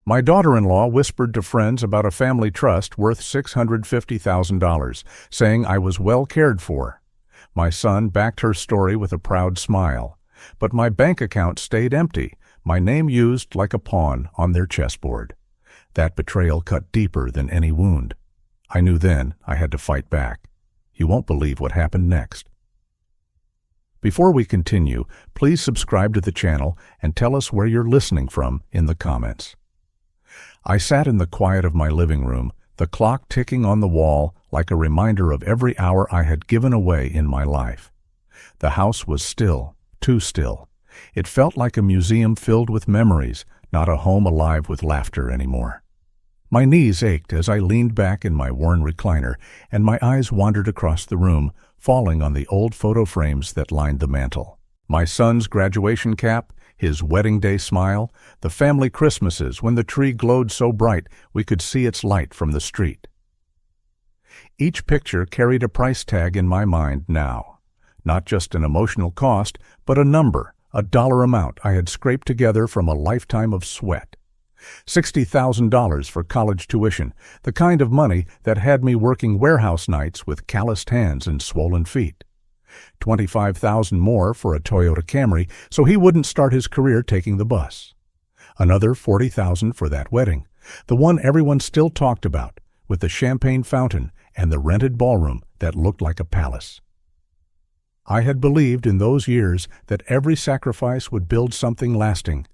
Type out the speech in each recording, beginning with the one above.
My daughter-in-law whispered to friends about a family trust worth $650,000, saying I was well cared for. My son backed her story with a proud smile. But my bank account stayed empty, my name used like a pawn on their chessboard. That betrayal cut deeper than any wound. I knew then I had to fight back. You won't believe what happened next. Before we continue, please subscribe to the channel and tell us where you're listening from in the comments. I sat in the quiet of my living room, the clock ticking on the wall like a reminder of every hour I had given away in my life. The house was still, too still. It felt like a museum filled with memories, not a home alive with laughter anymore. My knees ached as I leaned back in my worn recliner, and my eyes wandered across the room, falling on the old photo frames that lined the mantel. My son's graduation cap, his wedding day smile, the family Christmases when the tree glowed so bright we could see its light from the street. Each picture carried a price tag in my mind now. Not just an emotional cost, but a number, a dollar amount I had scraped together from a lifetime of sweat. $60,000 for college tuition, the kind of money that had me working warehouse nights with calloused hands and swollen feet. $25,000 more for a Toyota Camry so he wouldn't start his career taking the bus. Another $40,000 for that wedding, the one everyone still talked about, with the champagne fountain and the rented ballroom that looked like a palace. I had believed in those years that every sacrifice would build something lasting.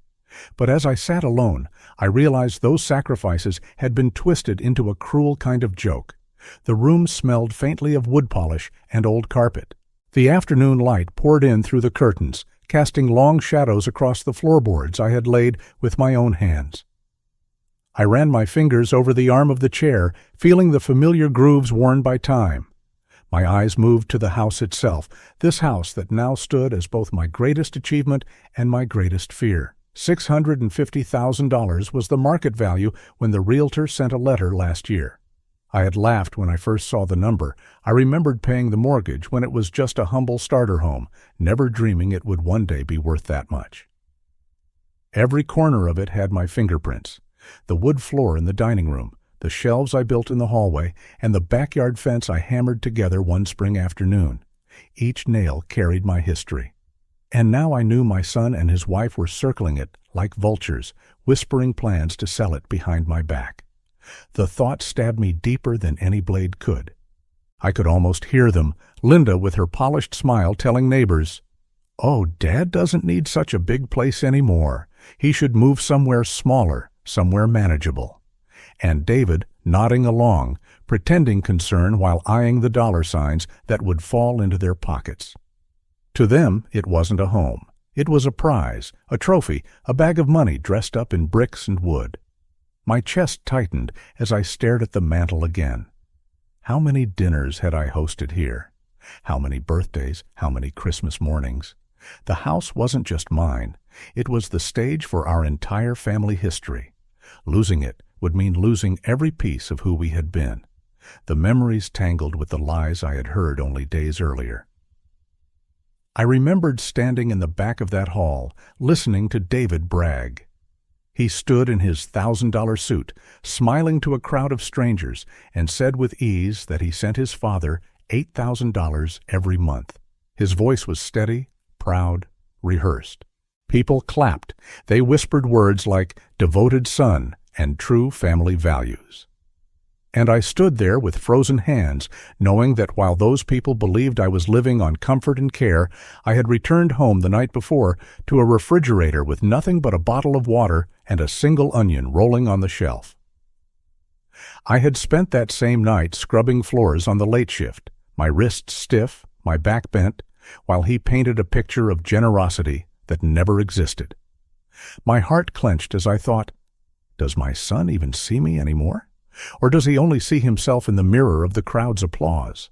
But as I sat alone, I realized those sacrifices had been twisted into a cruel kind of joke. The room smelled faintly of wood polish and old carpet. The afternoon light poured in through the curtains, casting long shadows across the floorboards I had laid with my own hands. I ran my fingers over the arm of the chair, feeling the familiar grooves worn by time. My eyes moved to the house itself, this house that now stood as both my greatest achievement and my greatest fear. $650,000 was the market value when the realtor sent a letter last year. I had laughed when I first saw the number. I remembered paying the mortgage when it was just a humble starter home, never dreaming it would one day be worth that much. Every corner of it had my fingerprints. The wood floor in the dining room, the shelves I built in the hallway, and the backyard fence I hammered together one spring afternoon. Each nail carried my history. And now I knew my son and his wife were circling it like vultures, whispering plans to sell it behind my back. The thought stabbed me deeper than any blade could. I could almost hear them, Linda with her polished smile telling neighbors, "Oh, Dad doesn't need such a big place anymore. He should move somewhere smaller, somewhere manageable." And David nodding along, pretending concern while eyeing the dollar signs that would fall into their pockets. To them, it wasn't a home. It was a prize, a trophy, a bag of money dressed up in bricks and wood. My chest tightened as I stared at the mantel again. How many dinners had I hosted here? How many birthdays, how many Christmas mornings? The house wasn't just mine. It was the stage for our entire family history. Losing it would mean losing every piece of who we had been. The memories tangled with the lies I had heard only days earlier. I remembered standing in the back of that hall, listening to David brag. He stood in his $1,000 suit, smiling to a crowd of strangers, and said with ease that he sent his father $8,000 every month. His voice was steady, proud, rehearsed. People clapped. They whispered words like devoted son and true family values. And I stood there with frozen hands, knowing that while those people believed I was living on comfort and care, I had returned home the night before to a refrigerator with nothing but a bottle of water and a single onion rolling on the shelf. I had spent that same night scrubbing floors on the late shift, my wrists stiff, my back bent, while he painted a picture of generosity that never existed. My heart clenched as I thought, does my son even see me anymore? Or does he only see himself in the mirror of the crowd's applause?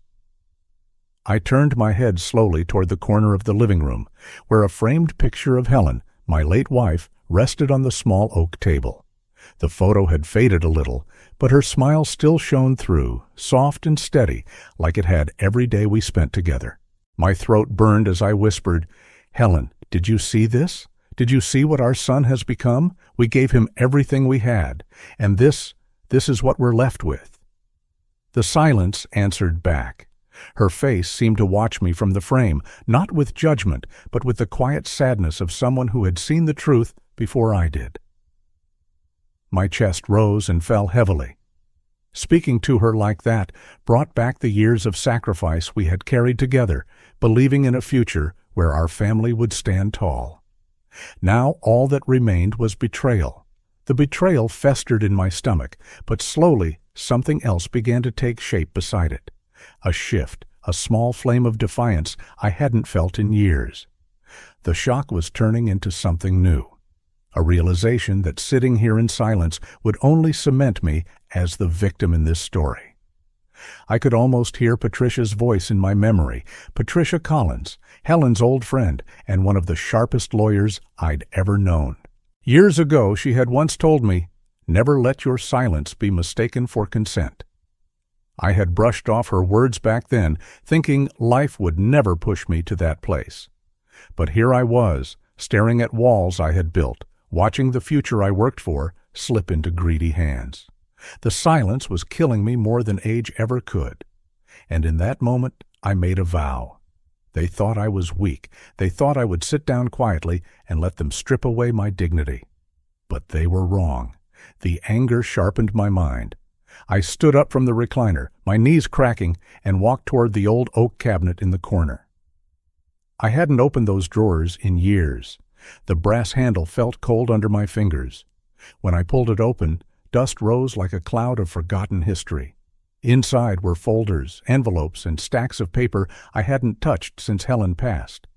I turned my head slowly toward the corner of the living room, where a framed picture of Helen, my late wife, rested on the small oak table. The photo had faded a little, but her smile still shone through, soft and steady, like it had every day we spent together. My throat burned as I whispered, "Helen, did you see this? Did you see what our son has become? We gave him everything we had, and this is what we're left with." The silence answered back. Her face seemed to watch me from the frame, not with judgment, but with the quiet sadness of someone who had seen the truth before I did. My chest rose and fell heavily. Speaking to her like that brought back the years of sacrifice we had carried together, believing in a future where our family would stand tall. Now all that remained was betrayal. The betrayal festered in my stomach, but slowly something else began to take shape beside it. A shift, a small flame of defiance I hadn't felt in years. The shock was turning into something new. A realization that sitting here in silence would only cement me as the victim in this story. I could almost hear Patricia's voice in my memory, Patricia Collins, Helen's old friend and one of the sharpest lawyers I'd ever known. Years ago, she had once told me, "Never let your silence be mistaken for consent." I had brushed off her words back then, thinking life would never push me to that place. But here I was, staring at walls I had built, watching the future I worked for slip into greedy hands. The silence was killing me more than age ever could. And in that moment, I made a vow. They thought I was weak. They thought I would sit down quietly and let them strip away my dignity. But they were wrong. The anger sharpened my mind. I stood up from the recliner, my knees cracking, and walked toward the old oak cabinet in the corner. I hadn't opened those drawers in years. The brass handle felt cold under my fingers. When I pulled it open, dust rose like a cloud of forgotten history. Inside were folders, envelopes, and stacks of paper I hadn't touched since Helen passed.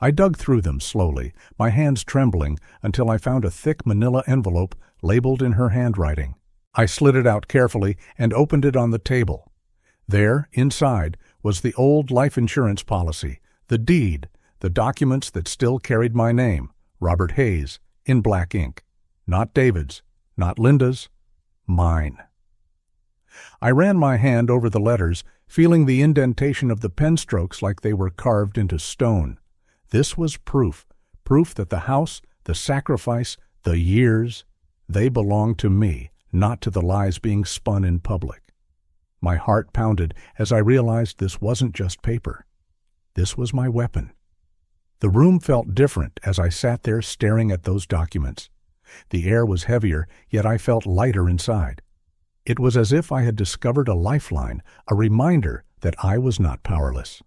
I dug through them slowly, my hands trembling, until I found a thick manila envelope labeled in her handwriting. I slid it out carefully and opened it on the table. There, inside, was the old life insurance policy, the deed, the documents that still carried my name, Robert Hayes, in black ink. Not David's, not Linda's, mine. I ran my hand over the letters, feeling the indentation of the pen strokes like they were carved into stone. This was proof that the house, the sacrifice, the years, they belonged to me, not to the lies being spun in public. My heart pounded as I realized this wasn't just paper. This was my weapon. The room felt different as I sat there staring at those documents. The air was heavier, yet I felt lighter inside. It was as if I had discovered a lifeline, a reminder that I was not powerless.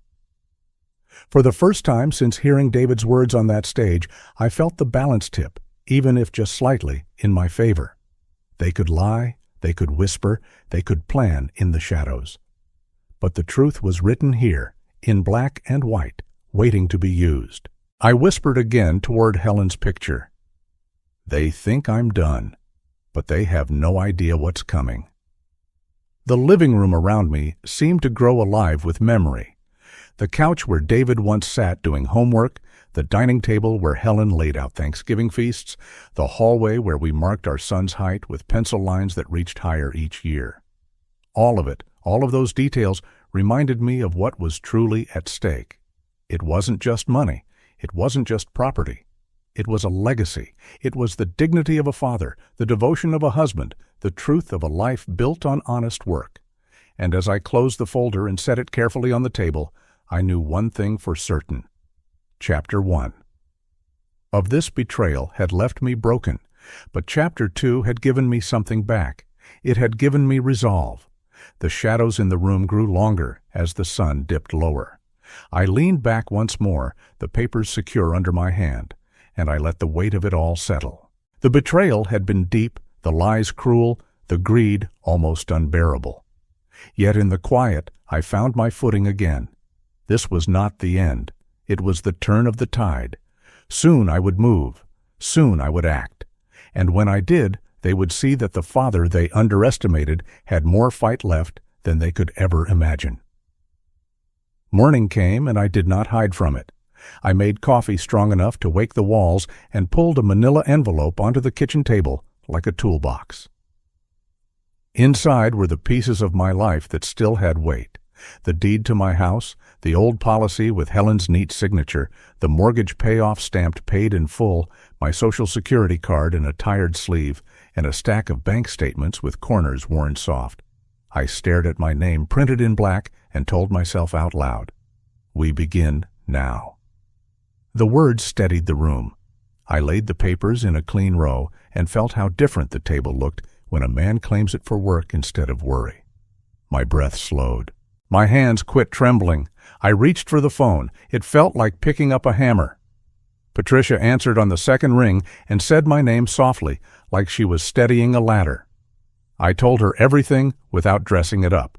For the first time since hearing David's words on that stage, I felt the balance tip, even if just slightly, in my favor. They could lie, they could whisper, they could plan in the shadows. But the truth was written here, in black and white, waiting to be used. I whispered again toward Helen's picture. They think I'm done, but they have no idea what's coming. The living room around me seemed to grow alive with memory. The couch where David once sat doing homework, the dining table where Helen laid out Thanksgiving feasts, the hallway where we marked our son's height with pencil lines that reached higher each year. All of it, all of those details, reminded me of what was truly at stake. It wasn't just money. It wasn't just property. It was a legacy. It was the dignity of a father, the devotion of a husband, the truth of a life built on honest work. And as I closed the folder and set it carefully on the table, I knew one thing for certain. Chapter 1. Of this betrayal had left me broken, but Chapter 2 had given me something back. It had given me resolve. The shadows in the room grew longer as the sun dipped lower. I leaned back once more, the papers secure under my hand, and I let the weight of it all settle. The betrayal had been deep, the lies cruel, the greed almost unbearable. Yet in the quiet, I found my footing again. This was not the end. It was the turn of the tide. Soon I would move. Soon I would act. And when I did, they would see that the father they underestimated had more fight left than they could ever imagine. Morning came, and I did not hide from it. I made coffee strong enough to wake the walls and pulled a manila envelope onto the kitchen table like a toolbox. Inside were the pieces of my life that still had weight. The deed to my house, the old policy with Helen's neat signature, the mortgage payoff stamped paid in full, my Social Security card in a tired sleeve, and a stack of bank statements with corners worn soft. I stared at my name printed in black and told myself out loud, "We begin now." The words steadied the room. I laid the papers in a clean row and felt how different the table looked when a man claims it for work instead of worry. My breath slowed. My hands quit trembling. I reached for the phone. It felt like picking up a hammer. Patricia answered on the second ring and said my name softly, like she was steadying a ladder. I told her everything without dressing it up.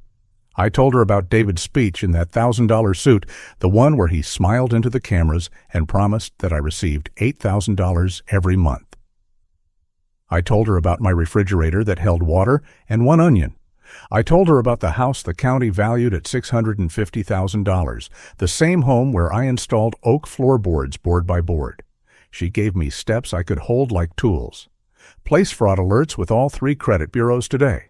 I told her about David's speech in that $1,000 suit, the one where he smiled into the cameras and promised that I received $8,000 every month. I told her about my refrigerator that held water and one onion. I told her about the house the county valued at $650,000, the same home where I installed oak floorboards board by board. She gave me steps I could hold like tools. Place fraud alerts with all 3 credit bureaus today.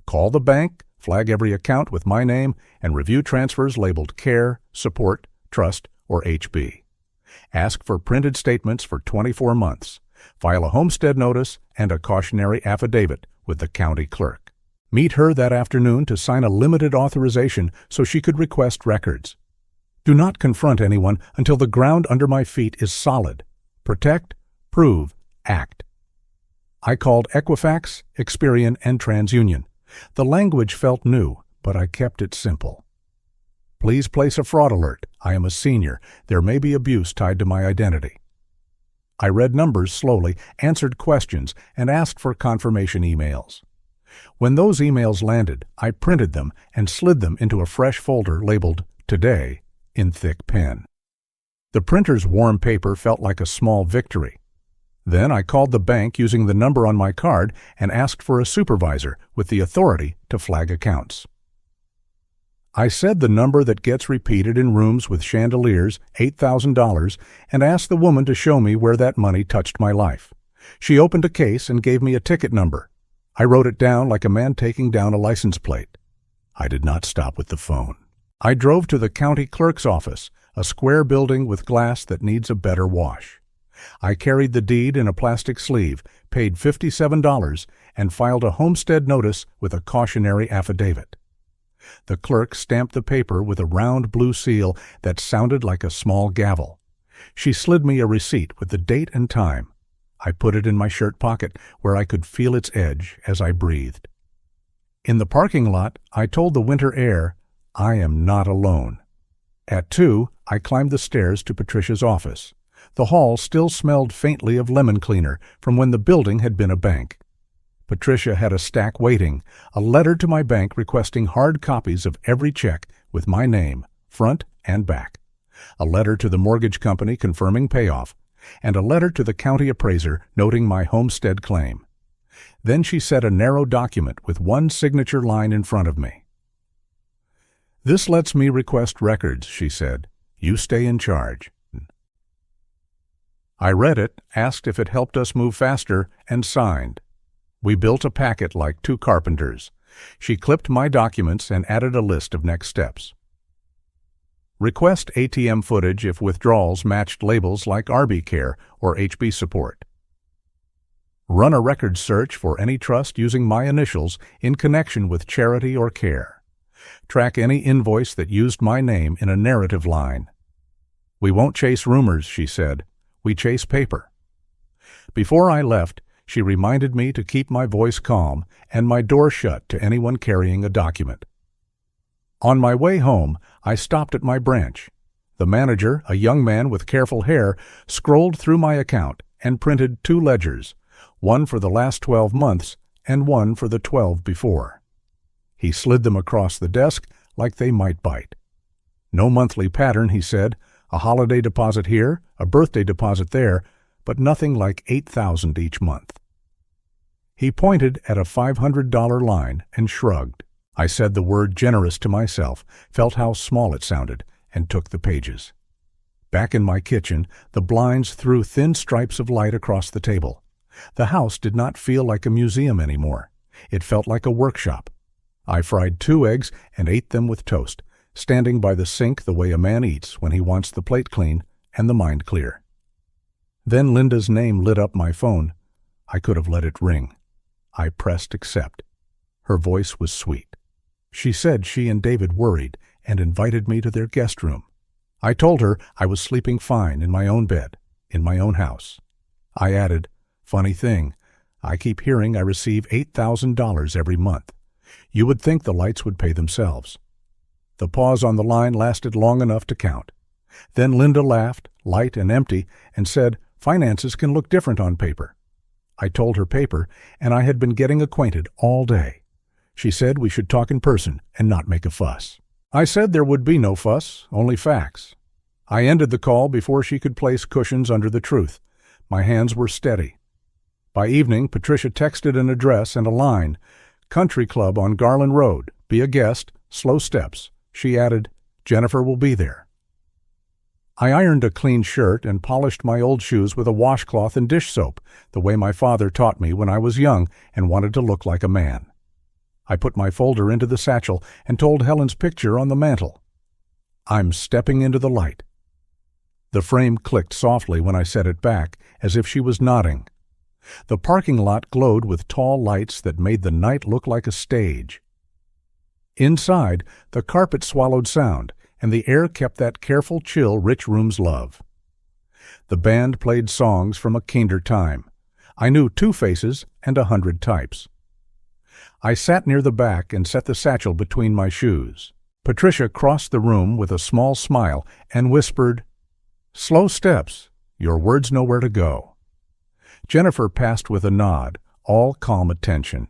Call the bank, flag every account with my name, and review transfers labeled Care, Support, Trust, or HB. Ask for printed statements for 24 months. File a homestead notice and a cautionary affidavit with the county clerk. Meet her that afternoon to sign a limited authorization so she could request records. Do not confront anyone until the ground under my feet is solid. Protect, prove, act. I called Equifax, Experian, and TransUnion. The language felt new, but I kept it simple. Please place a fraud alert. I am a senior. There may be abuse tied to my identity. I read numbers slowly, answered questions, and asked for confirmation emails. When those emails landed, I printed them and slid them into a fresh folder labeled Today in thick pen. The printer's warm paper felt like a small victory. Then I called the bank using the number on my card and asked for a supervisor with the authority to flag accounts. I said the number that gets repeated in rooms with chandeliers, $8,000, and asked the woman to show me where that money touched my life. She opened a case and gave me a ticket number. I wrote it down like a man taking down a license plate. I did not stop with the phone. I drove to the county clerk's office, a square building with glass that needs a better wash. I carried the deed in a plastic sleeve, paid $57, and filed a homestead notice with a cautionary affidavit. The clerk stamped the paper with a round blue seal that sounded like a small gavel. She slid me a receipt with the date and time. I put it in my shirt pocket where I could feel its edge as I breathed. In the parking lot, I told the winter air, I am not alone. At 2, I climbed the stairs to Patricia's office. The hall still smelled faintly of lemon cleaner from when the building had been a bank. Patricia had a stack waiting, a letter to my bank requesting hard copies of every check with my name, front and back, a letter to the mortgage company confirming payoff, and a letter to the county appraiser noting my homestead claim. Then she set a narrow document with one signature line in front of me. "This lets me request records," she said. "You stay in charge." I read it, asked if it helped us move faster, and signed. We built a packet like 2 carpenters. She clipped my documents and added a list of next steps. Request ATM footage if withdrawals matched labels like RB Care or HB Support. Run a record search for any trust using my initials in connection with charity or care. Track any invoice that used my name in a narrative line. "We won't chase rumors," she said. "We chase paper." Before I left, she reminded me to keep my voice calm and my door shut to anyone carrying a document. On my way home, I stopped at my branch. The manager, a young man with careful hair, scrolled through my account and printed 2 ledgers, one for the last 12 months and one for the 12 before. He slid them across the desk like they might bite. "No monthly pattern," he said. "A holiday deposit here, a birthday deposit there, but nothing like $8,000 each month." He pointed at a $500 line and shrugged. I said the word generous to myself, felt how small it sounded, and took the pages. Back in my kitchen, the blinds threw thin stripes of light across the table. The house did not feel like a museum anymore. It felt like a workshop. I fried 2 eggs and ate them with toast, standing by the sink the way a man eats when he wants the plate clean and the mind clear. Then Linda's name lit up my phone. I could have let it ring. I pressed accept. Her voice was sweet. She said she and David worried and invited me to their guest room. I told her I was sleeping fine in my own bed, in my own house. I added, "Funny thing, I keep hearing I receive $8,000 every month. You would think the lights would pay themselves." The pause on the line lasted long enough to count. Then Linda laughed, light and empty, and said, "Finances can look different on paper." I told her paper, and I had been getting acquainted all day. She said we should talk in person and not make a fuss. I said there would be no fuss, only facts. I ended the call before she could place cushions under the truth. My hands were steady. By evening, Patricia texted an address and a line, "Country Club on Garland Road. Be a guest. Slow steps." She added, "Jennifer will be there." I ironed a clean shirt and polished my old shoes with a washcloth and dish soap, the way my father taught me when I was young and wanted to look like a man. I put my folder into the satchel and told Helen's picture on the mantel, "I'm stepping into the light." The frame clicked softly when I set it back, as if she was nodding. The parking lot glowed with tall lights that made the night look like a stage. Inside, the carpet swallowed sound, and the air kept that careful chill rich rooms love. The band played songs from a kinder time. I knew 2 faces and 100 types. I sat near the back and set the satchel between my shoes. Patricia crossed the room with a small smile and whispered, "Slow steps. Your words know where to go." Jennifer passed with a nod, all calm attention.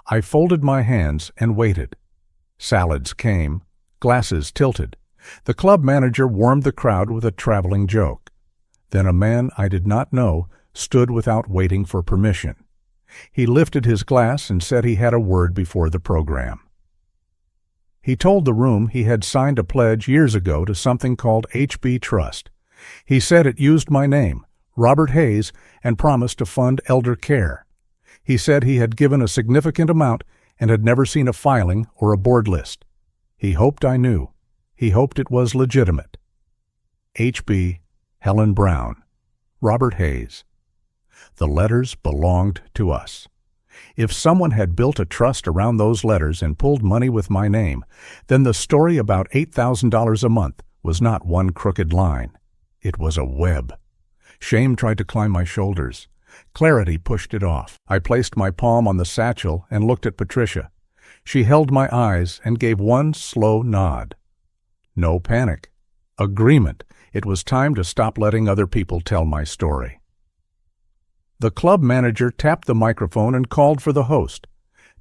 I folded my hands and waited. Salads came, glasses tilted. The club manager warmed the crowd with a traveling joke. Then a man I did not know stood without waiting for permission. He lifted his glass and said he had a word before the program. He told the room he had signed a pledge years ago to something called HB Trust. He said it used my name, Robert Hayes, and promised to fund elder care. He said he had given a significant amount and had never seen a filing or a board list. He hoped I knew. He hoped it was legitimate. HB, Helen Brown, Robert Hayes. The letters belonged to us. If someone had built a trust around those letters and pulled money with my name, then the story about $8,000 a month was not one crooked line. It was a web. Shame tried to climb my shoulders. Clarity pushed it off. I placed my palm on the satchel and looked at Patricia. She held my eyes and gave one slow nod. No panic. Agreement. It was time to stop letting other people tell my story. The club manager tapped the microphone and called for the host.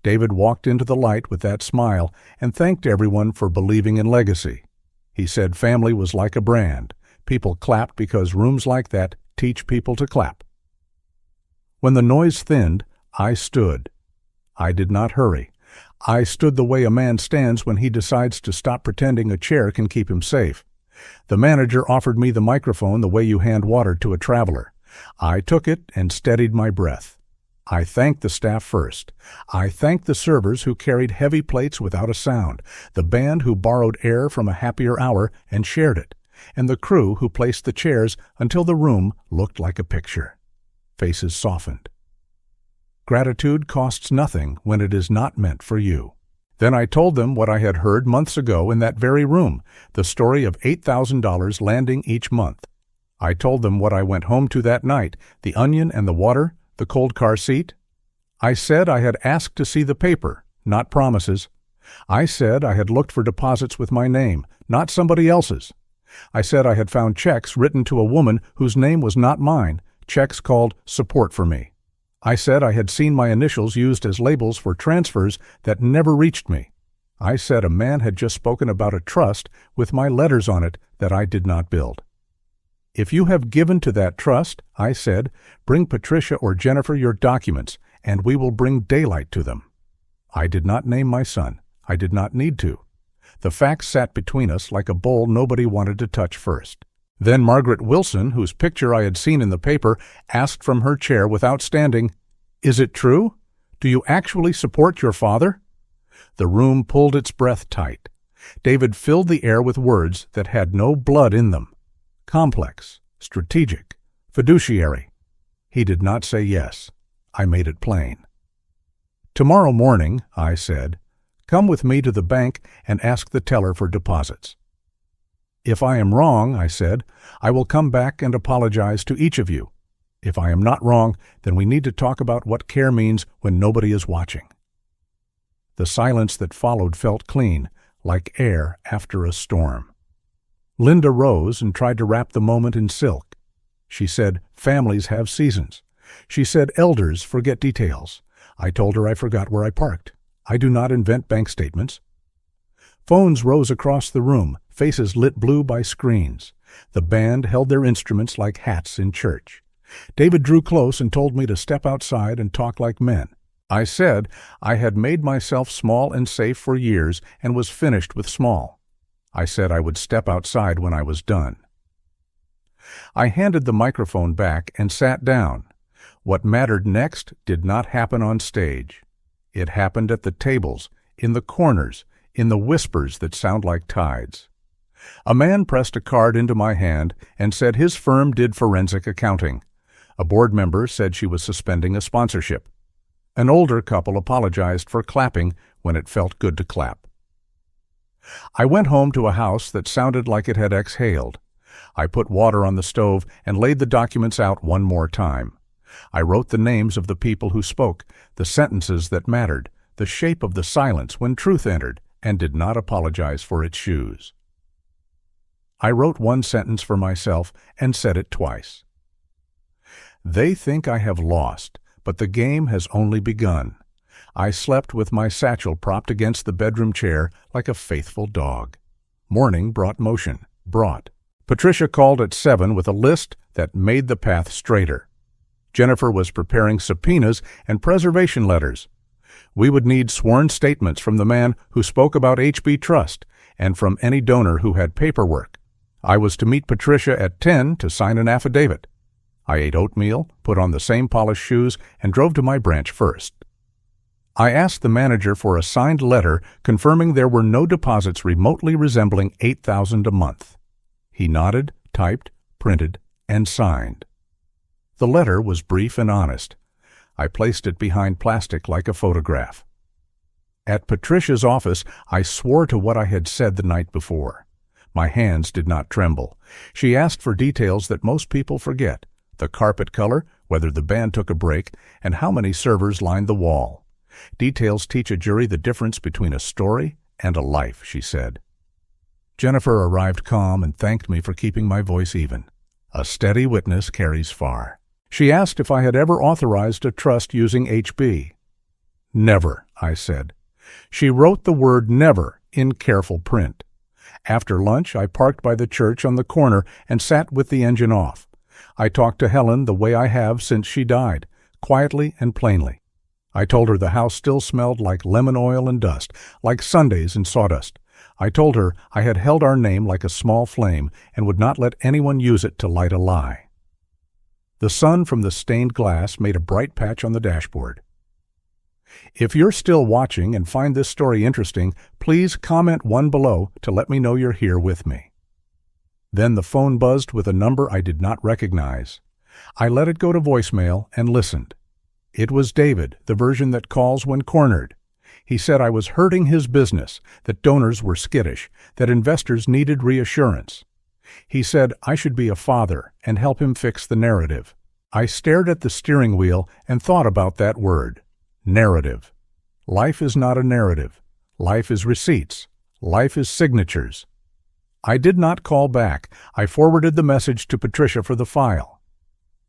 David walked into the light with that smile and thanked everyone for believing in legacy. He said family was like a brand. People clapped because rooms like that teach people to clap. When the noise thinned, I stood. I did not hurry. I stood the way a man stands when he decides to stop pretending a chair can keep him safe. The manager offered me the microphone the way you hand water to a traveler. I took it and steadied my breath. I thanked the staff first. I thanked the servers who carried heavy plates without a sound, the band who borrowed air from a happier hour and shared it, and the crew who placed the chairs until the room looked like a picture. Faces softened. Gratitude costs nothing when it is not meant for you. Then I told them what I had heard months ago in that very room, the story of $8,000 landing each month. I told them what I went home to that night, the onion and the water, the cold car seat. I said I had asked to see the paper, not promises. I said I had looked for deposits with my name, not somebody else's. I said I had found checks written to a woman whose name was not mine, checks called support for me. I said I had seen my initials used as labels for transfers that never reached me. I said a man had just spoken about a trust with my letters on it that I did not build. If you have given to that trust, I said, bring Patricia or Jennifer your documents, and we will bring daylight to them. I did not name my son. I did not need to. The facts sat between us like a bowl nobody wanted to touch first. Then Margaret Wilson, whose picture I had seen in the paper, asked from her chair without standing, "Is it true? Do you actually support your father?" The room pulled its breath tight. David filled the air with words that had no blood in them. Complex, strategic, fiduciary. He did not say yes. I made it plain. "Tomorrow morning," I said, "come with me to the bank and ask the teller for deposits." "If I am wrong," I said, "I will come back and apologize to each of you. If I am not wrong, then we need to talk about what care means when nobody is watching." The silence that followed felt clean, like air after a storm. Linda rose and tried to wrap the moment in silk. She said, "Families have seasons." She said, "Elders forget details." I told her I forgot where I parked. I do not invent bank statements. Phones rose across the room, faces lit blue by screens. The band held their instruments like hats in church. David drew close and told me to step outside and talk like men. I said I had made myself small and safe for years and was finished with small. I said I would step outside when I was done. I handed the microphone back and sat down. What mattered next did not happen on stage. It happened at the tables, in the corners, in the whispers that sound like tides. A man pressed a card into my hand and said his firm did forensic accounting. A board member said she was suspending a sponsorship. An older couple apologized for clapping when it felt good to clap. I went home to a house that sounded like it had exhaled. I put water on the stove and laid the documents out one more time. I wrote the names of the people who spoke, the sentences that mattered, the shape of the silence when truth entered, and did not apologize for its shoes. I wrote one sentence for myself and said it twice. "They think I have lost, but the game has only begun." I slept with my satchel propped against the bedroom chair like a faithful dog. Morning brought motion. Patricia called at 7 with a list that made the path straighter. Jennifer was preparing subpoenas and preservation letters. We would need sworn statements from the man who spoke about HB Trust and from any donor who had paperwork. I was to meet Patricia at 10 to sign an affidavit. I ate oatmeal, put on the same polished shoes, and drove to my branch first. I asked the manager for a signed letter confirming there were no deposits remotely resembling $8,000 a month. He nodded, typed, printed, and signed. The letter was brief and honest. I placed it behind plastic like a photograph. At Patricia's office, I swore to what I had said the night before. My hands did not tremble. She asked for details that most people forget: the carpet color, whether the band took a break, and how many servers lined the wall. Details teach a jury the difference between a story and a life, she said. Jennifer arrived calm and thanked me for keeping my voice even. A steady witness carries far. She asked if I had ever authorized a trust using HB. "Never," I said. She wrote the word "never" in careful print. After lunch, I parked by the church on the corner and sat with the engine off. I talked to Helen the way I have since she died, quietly and plainly. I told her the house still smelled like lemon oil and dust, like Sundays and sawdust. I told her I had held our name like a small flame and would not let anyone use it to light a lie. The sun from the stained glass made a bright patch on the dashboard. If you're still watching and find this story interesting, please comment one below to let me know you're here with me. Then the phone buzzed with a number I did not recognize. I let it go to voicemail and listened. It was David, the version that calls when cornered. He said I was hurting his business, that donors were skittish, that investors needed reassurance. He said I should be a father and help him fix the narrative. I stared at the steering wheel and thought about that word, narrative. Life is not a narrative. Life is receipts. Life is signatures. I did not call back. I forwarded the message to Patricia for the file.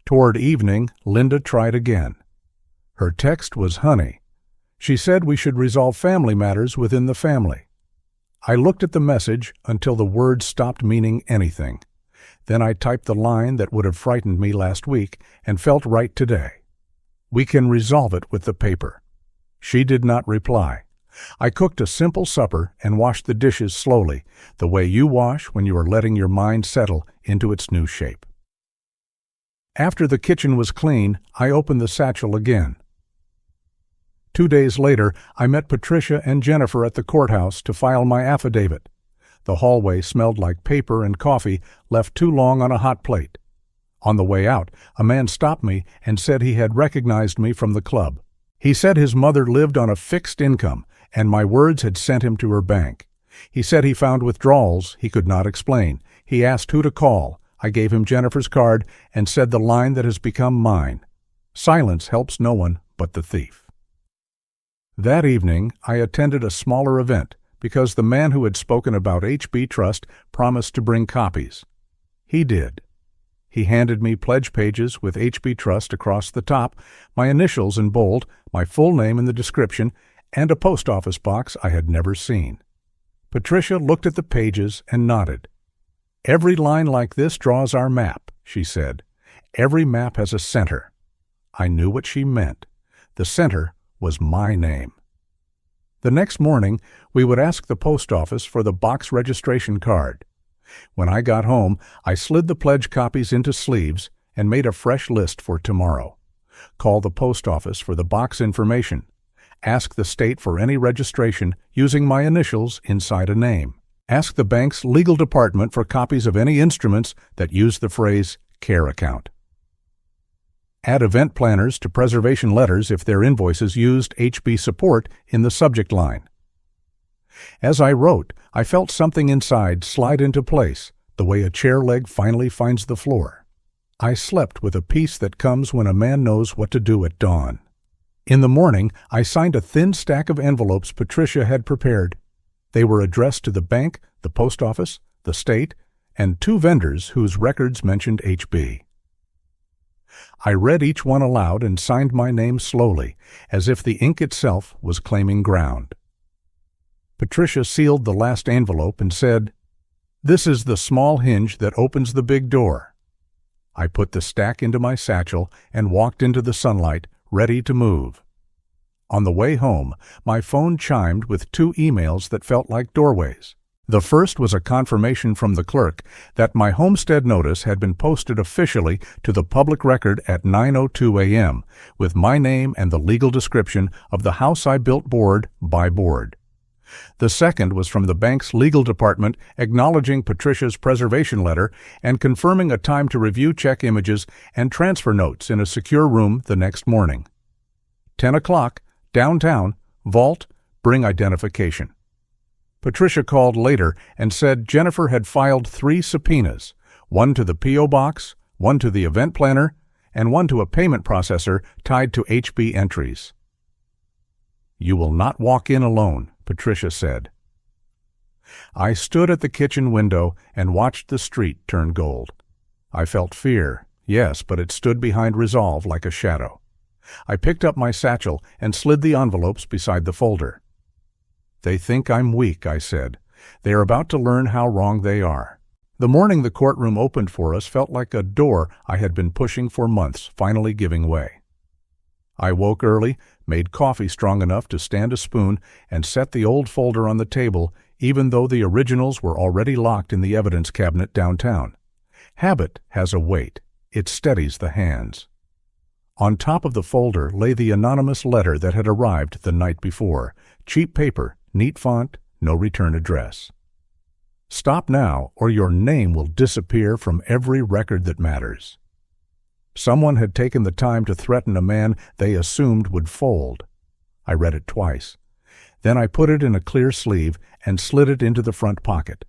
Toward evening, Linda tried again. Her text was honey. She said we should resolve family matters within the family. I looked at the message until the words stopped meaning anything. Then I typed the line that would have frightened me last week and felt right today. We can resolve it with the paper. She did not reply. I cooked a simple supper and washed the dishes slowly, the way you wash when you are letting your mind settle into its new shape. After the kitchen was clean, I opened the satchel again. 2 days later, I met Patricia and Jennifer at the courthouse to file my affidavit. The hallway smelled like paper and coffee left too long on a hot plate. On the way out, a man stopped me and said he had recognized me from the club. He said his mother lived on a fixed income, and my words had sent him to her bank. He said he found withdrawals he could not explain. He asked who to call. I gave him Jennifer's card and said the line that has become mine: "Silence helps no one but the thief." That evening, I attended a smaller event because the man who had spoken about HB Trust promised to bring copies. He did. He handed me pledge pages with HB Trust across the top, my initials in bold, my full name in the description, and a post office box I had never seen. Patricia looked at the pages and nodded. "Every line like this draws our map," she said. "Every map has a center." I knew what she meant. The center was my name. The next morning, we would ask the post office for the box registration card. When I got home, I slid the pledge copies into sleeves and made a fresh list for tomorrow. Call the post office for the box information. Ask the state for any registration using my initials inside a name. Ask the bank's legal department for copies of any instruments that use the phrase "care account." Add event planners to preservation letters if their invoices used HB support in the subject line. As I wrote, I felt something inside slide into place, the way a chair leg finally finds the floor. I slept with a peace that comes when a man knows what to do at dawn. In the morning, I signed a thin stack of envelopes Patricia had prepared. They were addressed to the bank, the post office, the state, and 2 vendors whose records mentioned HB. I read each one aloud and signed my name slowly, as if the ink itself was claiming ground. Patricia sealed the last envelope and said, "This is the small hinge that opens the big door." I put the stack into my satchel and walked into the sunlight, ready to move. On the way home, my phone chimed with 2 emails that felt like doorways. The first was a confirmation from the clerk that my homestead notice had been posted officially to the public record at 9:02 a.m., with my name and the legal description of the house I built board by board. The second was from the bank's legal department acknowledging Patricia's preservation letter and confirming a time to review check images and transfer notes in a secure room the next morning. 10 o'clock, downtown, vault, bring identification. Patricia called later and said Jennifer had filed 3 subpoenas, one to the P.O. box, one to the event planner, and one to a payment processor tied to HB entries. "You will not walk in alone," Patricia said. I stood at the kitchen window and watched the street turn gold. I felt fear, yes, but it stood behind resolve like a shadow. I picked up my satchel and slid the envelopes beside the folder. "They think I'm weak," I said. "They are about to learn how wrong they are." The morning the courtroom opened for us felt like a door I had been pushing for months finally giving way. I woke early, made coffee strong enough to stand a spoon, and set the old folder on the table, even though the originals were already locked in the evidence cabinet downtown. Habit has a weight. It steadies the hands. On top of the folder lay the anonymous letter that had arrived the night before. Cheap paper, neat font, no return address. "Stop now, or your name will disappear from every record that matters." Someone had taken the time to threaten a man they assumed would fold. I read it twice. Then I put it in a clear sleeve and slid it into the front pocket.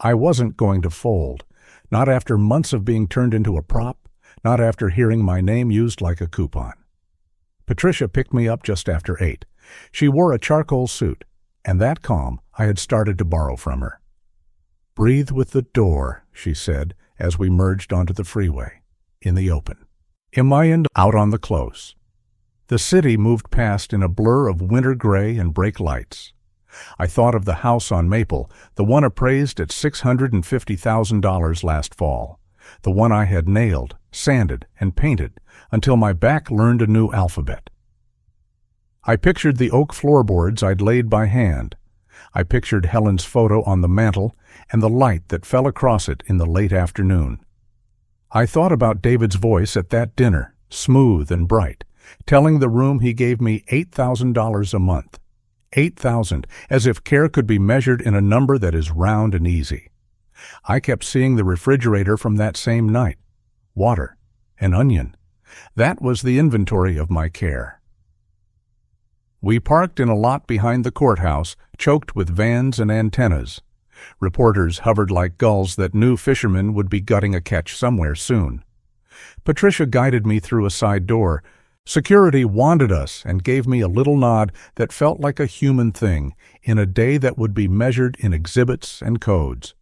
I wasn't going to fold, not after months of being turned into a prop, not after hearing my name used like a coupon. Patricia picked me up just after 8. She wore a charcoal suit, and that calm I had started to borrow from her. "Breathe with the door," she said as we merged onto the freeway, in the open. In my end, out on the close. The city moved past in a blur of winter gray and brake lights. I thought of the house on Maple, the one appraised at $650,000 last fall, the one I had nailed, sanded, and painted until my back learned a new alphabet. I pictured the oak floorboards I'd laid by hand. I pictured Helen's photo on the mantel and the light that fell across it in the late afternoon. I thought about David's voice at that dinner, smooth and bright, telling the room he gave me $8,000 a month. $8,000, as if care could be measured in a number that is round and easy. I kept seeing the refrigerator from that same night. Water, an onion. That was the inventory of my care. We parked in a lot behind the courthouse, choked with vans and antennas. Reporters hovered like gulls that knew fishermen would be gutting a catch somewhere soon. Patricia guided me through a side door. Security wanted us and gave me a little nod that felt like a human thing in a day that would be measured in exhibits and codes.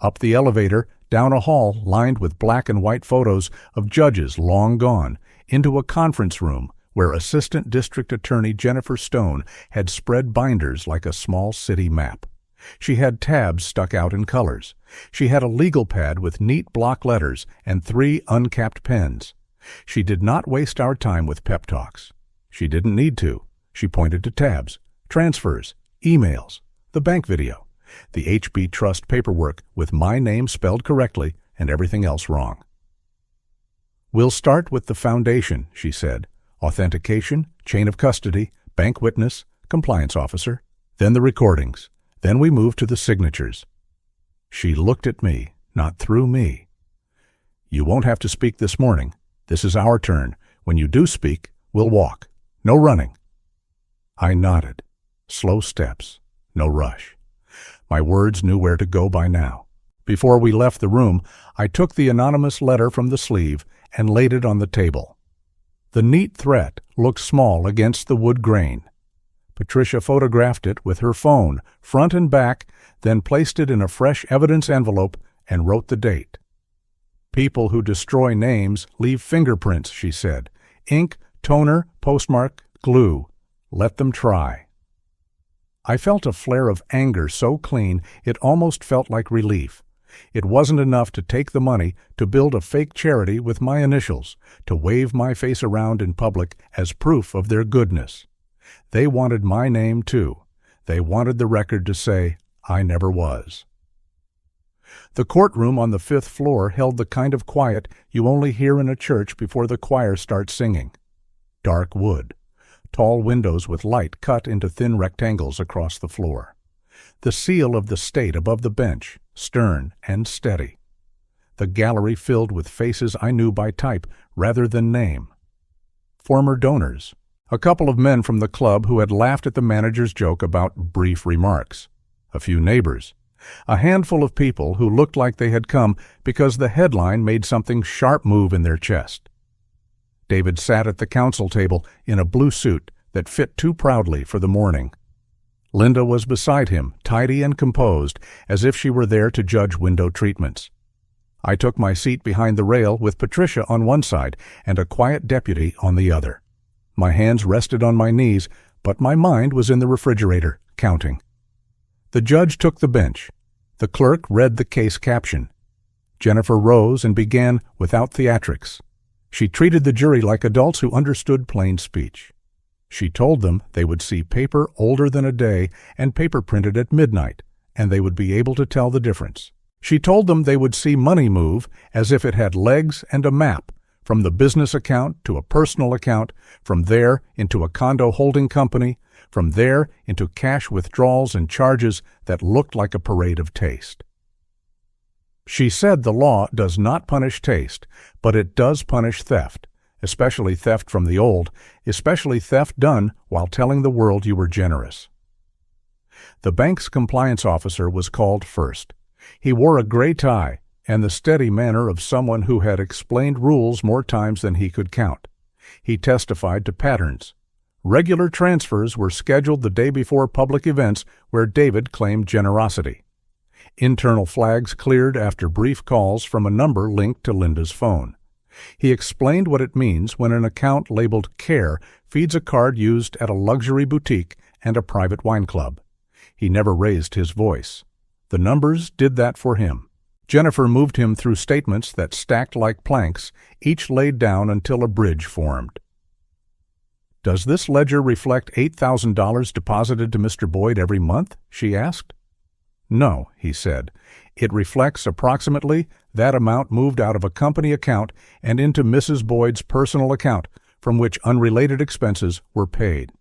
Up the elevator, down a hall lined with black and white photos of judges long gone, into a conference room where Assistant District Attorney Jennifer Stone had spread binders like a small city map. She had tabs stuck out in colors. She had a legal pad with neat block letters and 3 uncapped pens. She did not waste our time with pep talks. She didn't need to. She pointed to tabs, transfers, emails, the bank video, the HB Trust paperwork with my name spelled correctly and everything else wrong. "We'll start with the foundation," she said. "Authentication, chain of custody, bank witness, compliance officer, then the recordings. Then we move to the signatures." She looked at me, not through me. "You won't have to speak this morning. This is our turn. When you do speak, we'll walk. No running." I nodded. Slow steps. No rush. My words knew where to go by now. Before we left the room, I took the anonymous letter from the sleeve and laid it on the table. The neat threat looked small against the wood grain. Patricia photographed it with her phone, front and back, then placed it in a fresh evidence envelope and wrote the date. "People who destroy names leave fingerprints," she said. "Ink, toner, postmark, glue. Let them try." I felt a flare of anger so clean it almost felt like relief. It wasn't enough to take the money to build a fake charity with my initials, to wave my face around in public as proof of their goodness. They wanted my name too. They wanted the record to say, I never was. The courtroom on the 5th floor held the kind of quiet you only hear in a church before the choir starts singing. Dark wood. Tall windows with light cut into thin rectangles across the floor. The seal of the state above the bench, stern and steady. The gallery filled with faces I knew by type rather than name. Former donors. A couple of men from the club who had laughed at the manager's joke about brief remarks. A few neighbors. A handful of people who looked like they had come because the headline made something sharp move in their chest. David sat at the counsel table in a blue suit that fit too proudly for the morning. Linda was beside him, tidy and composed, as if she were there to judge window treatments. I took my seat behind the rail with Patricia on one side and a quiet deputy on the other. My hands rested on my knees, but my mind was in the refrigerator, counting. The judge took the bench. The clerk read the case caption. Jennifer rose and began without theatrics. She treated the jury like adults who understood plain speech. She told them they would see paper older than a day and paper printed at midnight, and they would be able to tell the difference. She told them they would see money move as if it had legs and a map, from the business account to a personal account, from there into a condo holding company, from there into cash withdrawals and charges that looked like a parade of taste. She said the law does not punish taste, but it does punish theft, especially theft from the old, especially theft done while telling the world you were generous. The bank's compliance officer was called first. He wore a gray tie and the steady manner of someone who had explained rules more times than he could count. He testified to patterns. Regular transfers were scheduled the day before public events where David claimed generosity. Internal flags cleared after brief calls from a number linked to Linda's phone. He explained what it means when an account labeled Care feeds a card used at a luxury boutique and a private wine club. He never raised his voice. The numbers did that for him. Jennifer moved him through statements that stacked like planks, each laid down until a bridge formed. "Does this ledger reflect $8,000 deposited to Mr. Boyd every month?" she asked. "No," he said. "It reflects approximately that amount moved out of a company account and into Mrs. Boyd's personal account from which unrelated expenses were paid.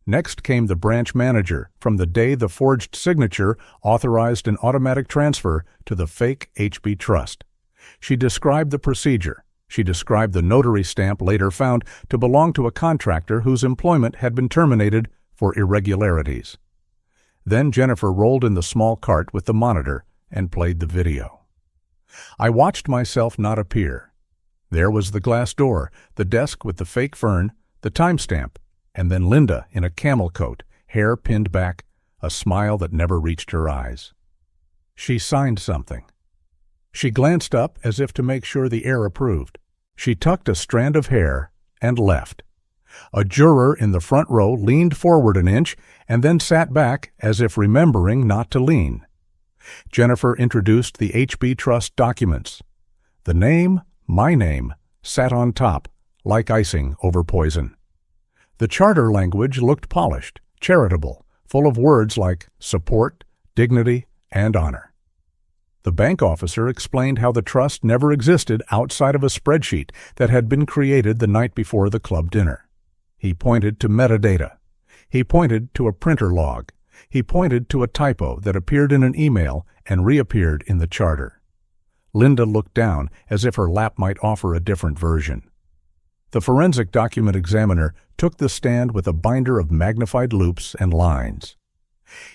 Next came the branch manager from the day the forged signature authorized an automatic transfer to the fake HB Trust. She described the procedure. She described the notary stamp later found to belong to a contractor whose employment had been terminated for irregularities. Then Jennifer rolled in the small cart with the monitor and played the video. I watched myself not appear. There was the glass door, the desk with the fake fern, the timestamp, and then Linda in a camel coat, hair pinned back, a smile that never reached her eyes. She signed something. She glanced up as if to make sure the air approved. She tucked a strand of hair and left. A juror in the front row leaned forward an inch and then sat back as if remembering not to lean. Jennifer introduced the HB Trust documents. The name, my name, sat on top, like icing over poison. The charter language looked polished, charitable, full of words like support, dignity, and honor. The bank officer explained how the trust never existed outside of a spreadsheet that had been created the night before the club dinner. He pointed to metadata. He pointed to a printer log. He pointed to a typo that appeared in an email and reappeared in the charter. Linda looked down as if her lap might offer a different version. The forensic document examiner took the stand with a binder of magnified loops and lines.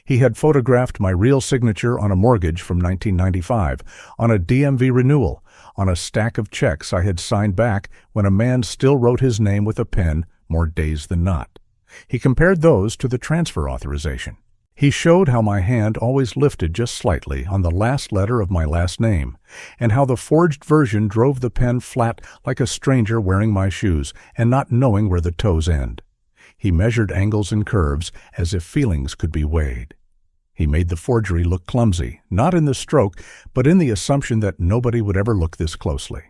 He had photographed my real signature on a mortgage from 1995, on a DMV renewal, on a stack of checks I had signed back when a man still wrote his name with a pen more days than not. He compared those to the transfer authorization. He showed how my hand always lifted just slightly on the last letter of my last name, and how the forged version drove the pen flat like a stranger wearing my shoes and not knowing where the toes end. He measured angles and curves as if feelings could be weighed. He made the forgery look clumsy, not in the stroke, but in the assumption that nobody would ever look this closely.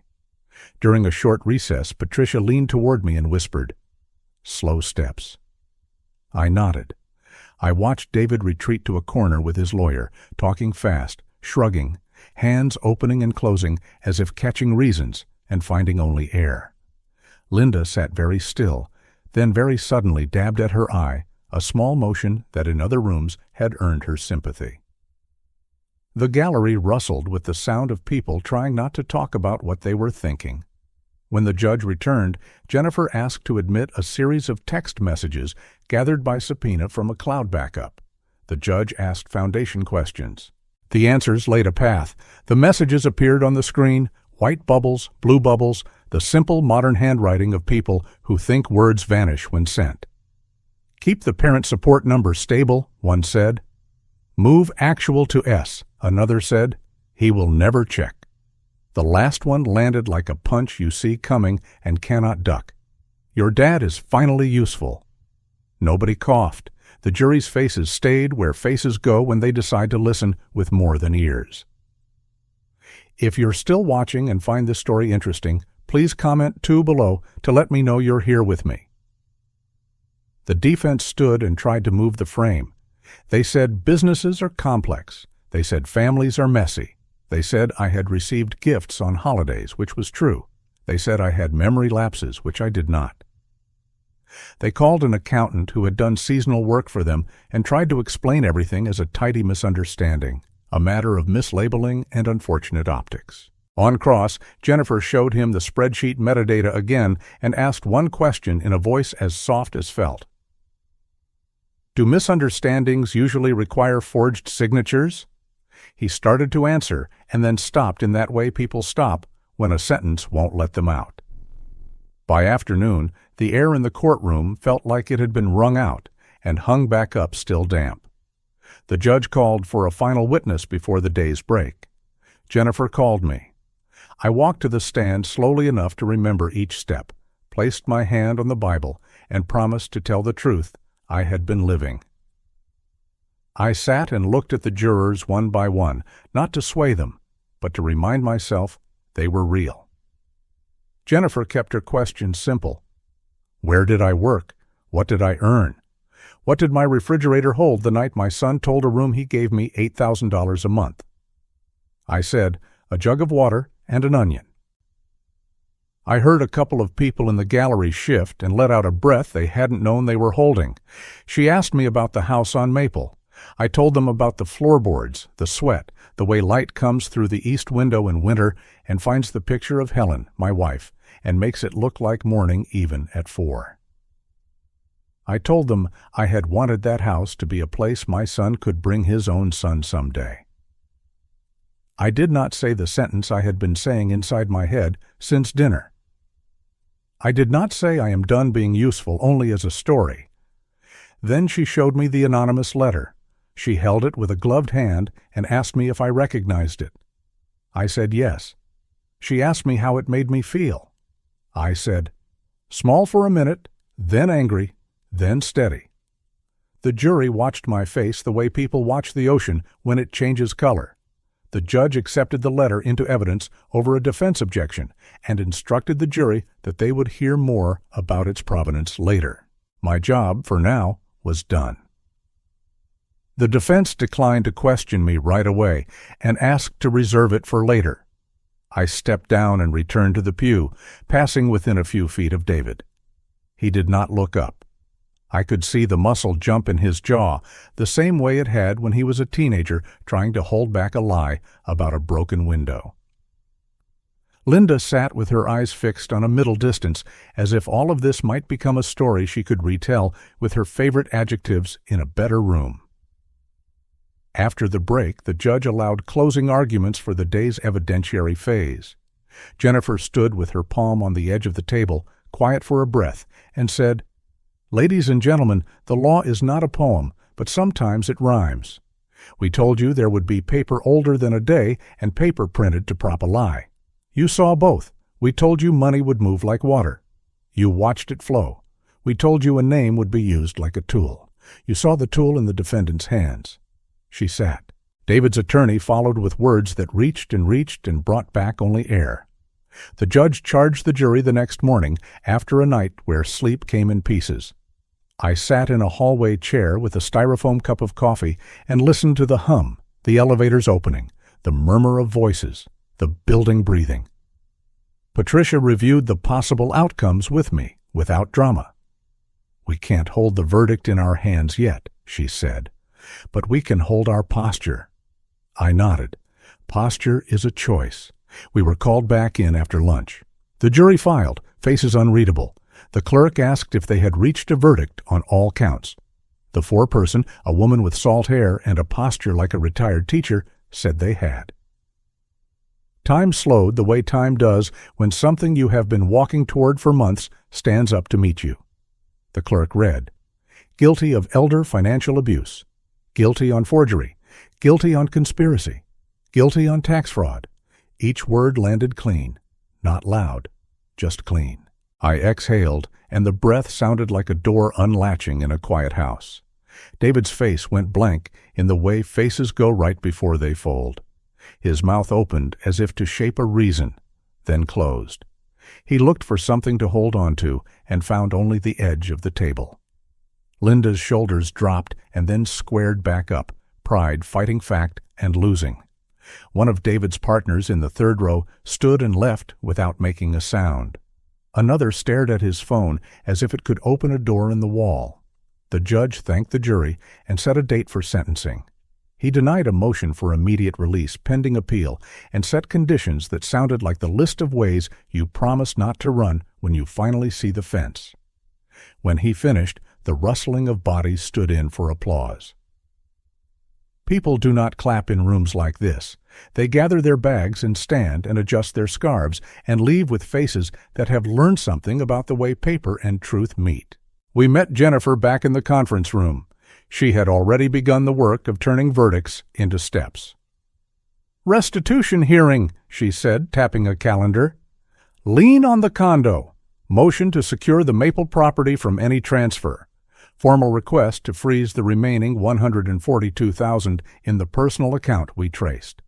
During a short recess, Patricia leaned toward me and whispered, "Slow steps." I nodded. I watched David retreat to a corner with his lawyer, talking fast, shrugging, hands opening and closing as if catching reasons and finding only air. Linda sat very still, then very suddenly dabbed at her eye, a small motion that in other rooms had earned her sympathy. The gallery rustled with the sound of people trying not to talk about what they were thinking. When the judge returned, Jennifer asked to admit a series of text messages gathered by subpoena from a cloud backup. The judge asked foundation questions. The answers laid a path. The messages appeared on the screen, white bubbles, blue bubbles, the simple modern handwriting of people who think words vanish when sent. "Keep the parent support number stable," one said. "Move actual to S," another said. "He will never check." The last one landed like a punch you see coming and cannot duck. "Your dad is finally useful." Nobody coughed. The jury's faces stayed where faces go when they decide to listen with more than ears. If you're still watching and find this story interesting, please comment too below to let me know you're here with me. The defense stood and tried to move the frame. They said businesses are complex. They said families are messy. They said I had received gifts on holidays, which was true. They said I had memory lapses, which I did not. They called an accountant who had done seasonal work for them and tried to explain everything as a tidy misunderstanding, a matter of mislabeling and unfortunate optics. On cross, Jennifer showed him the spreadsheet metadata again and asked one question in a voice as soft as felt. "Do misunderstandings usually require forged signatures?" He started to answer and then stopped in that way people stop when a sentence won't let them out. By afternoon, the air in the courtroom felt like it had been wrung out and hung back up still damp. The judge called for a final witness before the day's break. Jennifer called me. I walked to the stand slowly enough to remember each step, placed my hand on the Bible, and promised to tell the truth I had been living. I sat and looked at the jurors one by one, not to sway them, but to remind myself they were real. Jennifer kept her questions simple. Where did I work? What did I earn? What did my refrigerator hold the night my son told a room he gave me $8,000 a month? I said, a jug of water and an onion. I heard a couple of people in the gallery shift and let out a breath they hadn't known they were holding. She asked me about the house on Maple. I told them about the floorboards, the sweat, the way light comes through the east window in winter and finds the picture of Helen, my wife, and makes it look like morning even at 4. I told them I had wanted that house to be a place my son could bring his own son someday. I did not say the sentence I had been saying inside my head since dinner. I did not say I am done being useful only as a story. Then she showed me the anonymous letter. She held it with a gloved hand and asked me if I recognized it. I said yes. She asked me how it made me feel. I said, small for a minute, then angry, then steady. The jury watched my face the way people watch the ocean when it changes color. The judge accepted the letter into evidence over a defense objection and instructed the jury that they would hear more about its provenance later. My job, for now, was done. The defense declined to question me right away and asked to reserve it for later. I stepped down and returned to the pew, passing within a few feet of David. He did not look up. I could see the muscle jump in his jaw, the same way it had when he was a teenager trying to hold back a lie about a broken window. Linda sat with her eyes fixed on a middle distance, as if all of this might become a story she could retell with her favorite adjectives in a better room. After the break, the judge allowed closing arguments for the day's evidentiary phase. Jennifer stood with her palm on the edge of the table, quiet for a breath, and said, "Ladies and gentlemen, the law is not a poem, but sometimes it rhymes. We told you there would be paper older than a day and paper printed to prop a lie. You saw both. We told you money would move like water. You watched it flow. We told you a name would be used like a tool. You saw the tool in the defendant's hands." She sat. David's attorney followed with words that reached and brought back only air. The judge charged the jury the next morning after a night where sleep came in pieces. I sat in a hallway chair with a styrofoam cup of coffee and listened to the hum, the elevator's opening, the murmur of voices, the building breathing. Patricia reviewed the possible outcomes with me, without drama. "We can't hold the verdict in our hands yet," she said, "but we can hold our posture." I nodded. Posture is a choice. We were called back in after lunch. The jury filed, faces unreadable. The clerk asked if they had reached a verdict on all counts. The foreperson, a woman with salt hair and a posture like a retired teacher, said they had. Time slowed the way time does when something you have been walking toward for months stands up to meet you. The clerk read, "Guilty of elder financial abuse. Guilty on forgery. Guilty on conspiracy. Guilty on tax fraud." Each word landed clean, not loud, just clean. I exhaled, and the breath sounded like a door unlatching in a quiet house. David's face went blank in the way faces go right before they fold. His mouth opened as if to shape a reason, then closed. He looked for something to hold on to and found only the edge of the table. Linda's shoulders dropped and then squared back up, pride fighting fact and losing. One of David's partners in the third row stood and left without making a sound. Another stared at his phone as if it could open a door in the wall. The judge thanked the jury and set a date for sentencing. He denied a motion for immediate release pending appeal and set conditions that sounded like the list of ways you promise not to run when you finally see the fence. When he finished, the rustling of bodies stood in for applause. People do not clap in rooms like this. They gather their bags and stand and adjust their scarves and leave with faces that have learned something about the way paper and truth meet. We met Jennifer back in the conference room. She had already begun the work of turning verdicts into steps. "Restitution hearing," she said, tapping a calendar. "Lien on the condo. Motion to secure the Maple property from any transfer. Formal request to freeze the remaining $142,000 in the personal account we traced."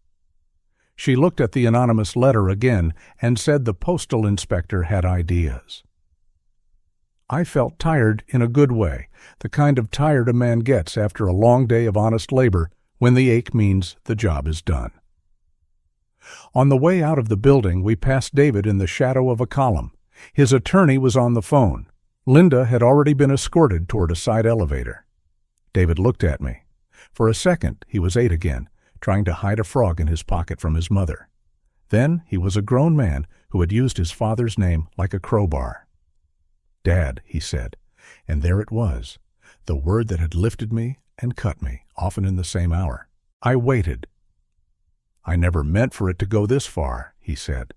She looked at the anonymous letter again and said the postal inspector had ideas. I felt tired in a good way, the kind of tired a man gets after a long day of honest labor when the ache means the job is done. On the way out of the building, we passed David in the shadow of a column. His attorney was on the phone. Linda had already been escorted toward a side elevator. David looked at me. For a second, he was 8 again, trying to hide a frog in his pocket from his mother. Then he was a grown man who had used his father's name like a crowbar. "Dad," he said, and there it was, the word that had lifted me and cut me, often in the same hour. I waited. "I never meant for it to go this far," he said.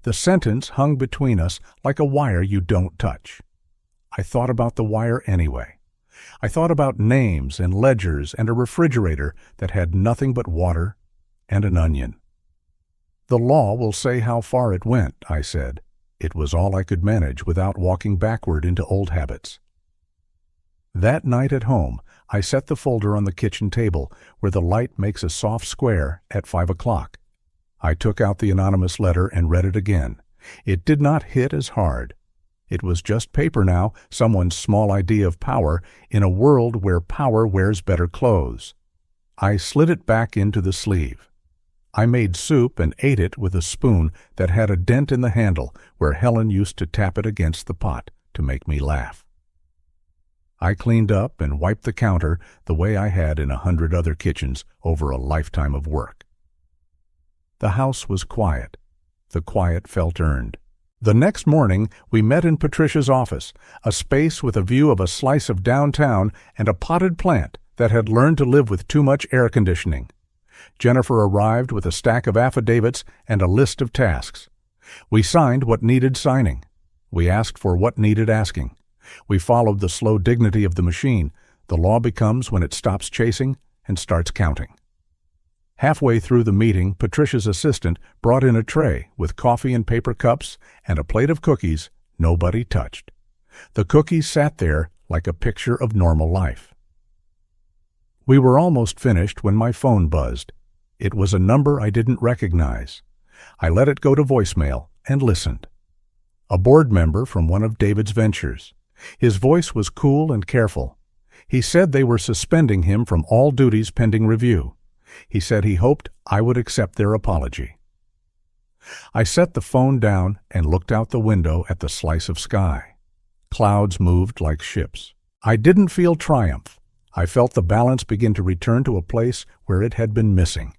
The sentence hung between us like a wire you don't touch. I thought about the wire anyway. I thought about names and ledgers and a refrigerator that had nothing but water and an onion. "The law will say how far it went," I said. It was all I could manage without walking backward into old habits. That night at home, I set the folder on the kitchen table where the light makes a soft square at 5 o'clock. I took out the anonymous letter and read it again. It did not hit as hard. It was just paper now, someone's small idea of power in a world where power wears better clothes. I slid it back into the sleeve. I made soup and ate it with a spoon that had a dent in the handle where Helen used to tap it against the pot to make me laugh. I cleaned up and wiped the counter the way I had in 100 other kitchens over a lifetime of work. The house was quiet. The quiet felt earned. The next morning, we met in Patricia's office, a space with a view of a slice of downtown and a potted plant that had learned to live with too much air conditioning. Jennifer arrived with a stack of affidavits and a list of tasks. We signed what needed signing. We asked for what needed asking. We followed the slow dignity of the machine. The law becomes when it stops chasing and starts counting. Halfway through the meeting, Patricia's assistant brought in a tray with coffee and paper cups and a plate of cookies nobody touched. The cookies sat there like a picture of normal life. We were almost finished when my phone buzzed. It was a number I didn't recognize. I let it go to voicemail and listened. A board member from one of David's ventures. His voice was cool and careful. He said they were suspending him from all duties pending review. He said he hoped I would accept their apology. I set the phone down and looked out the window at the slice of sky. Clouds moved like ships. I didn't feel triumph. I felt the balance begin to return to a place where it had been missing.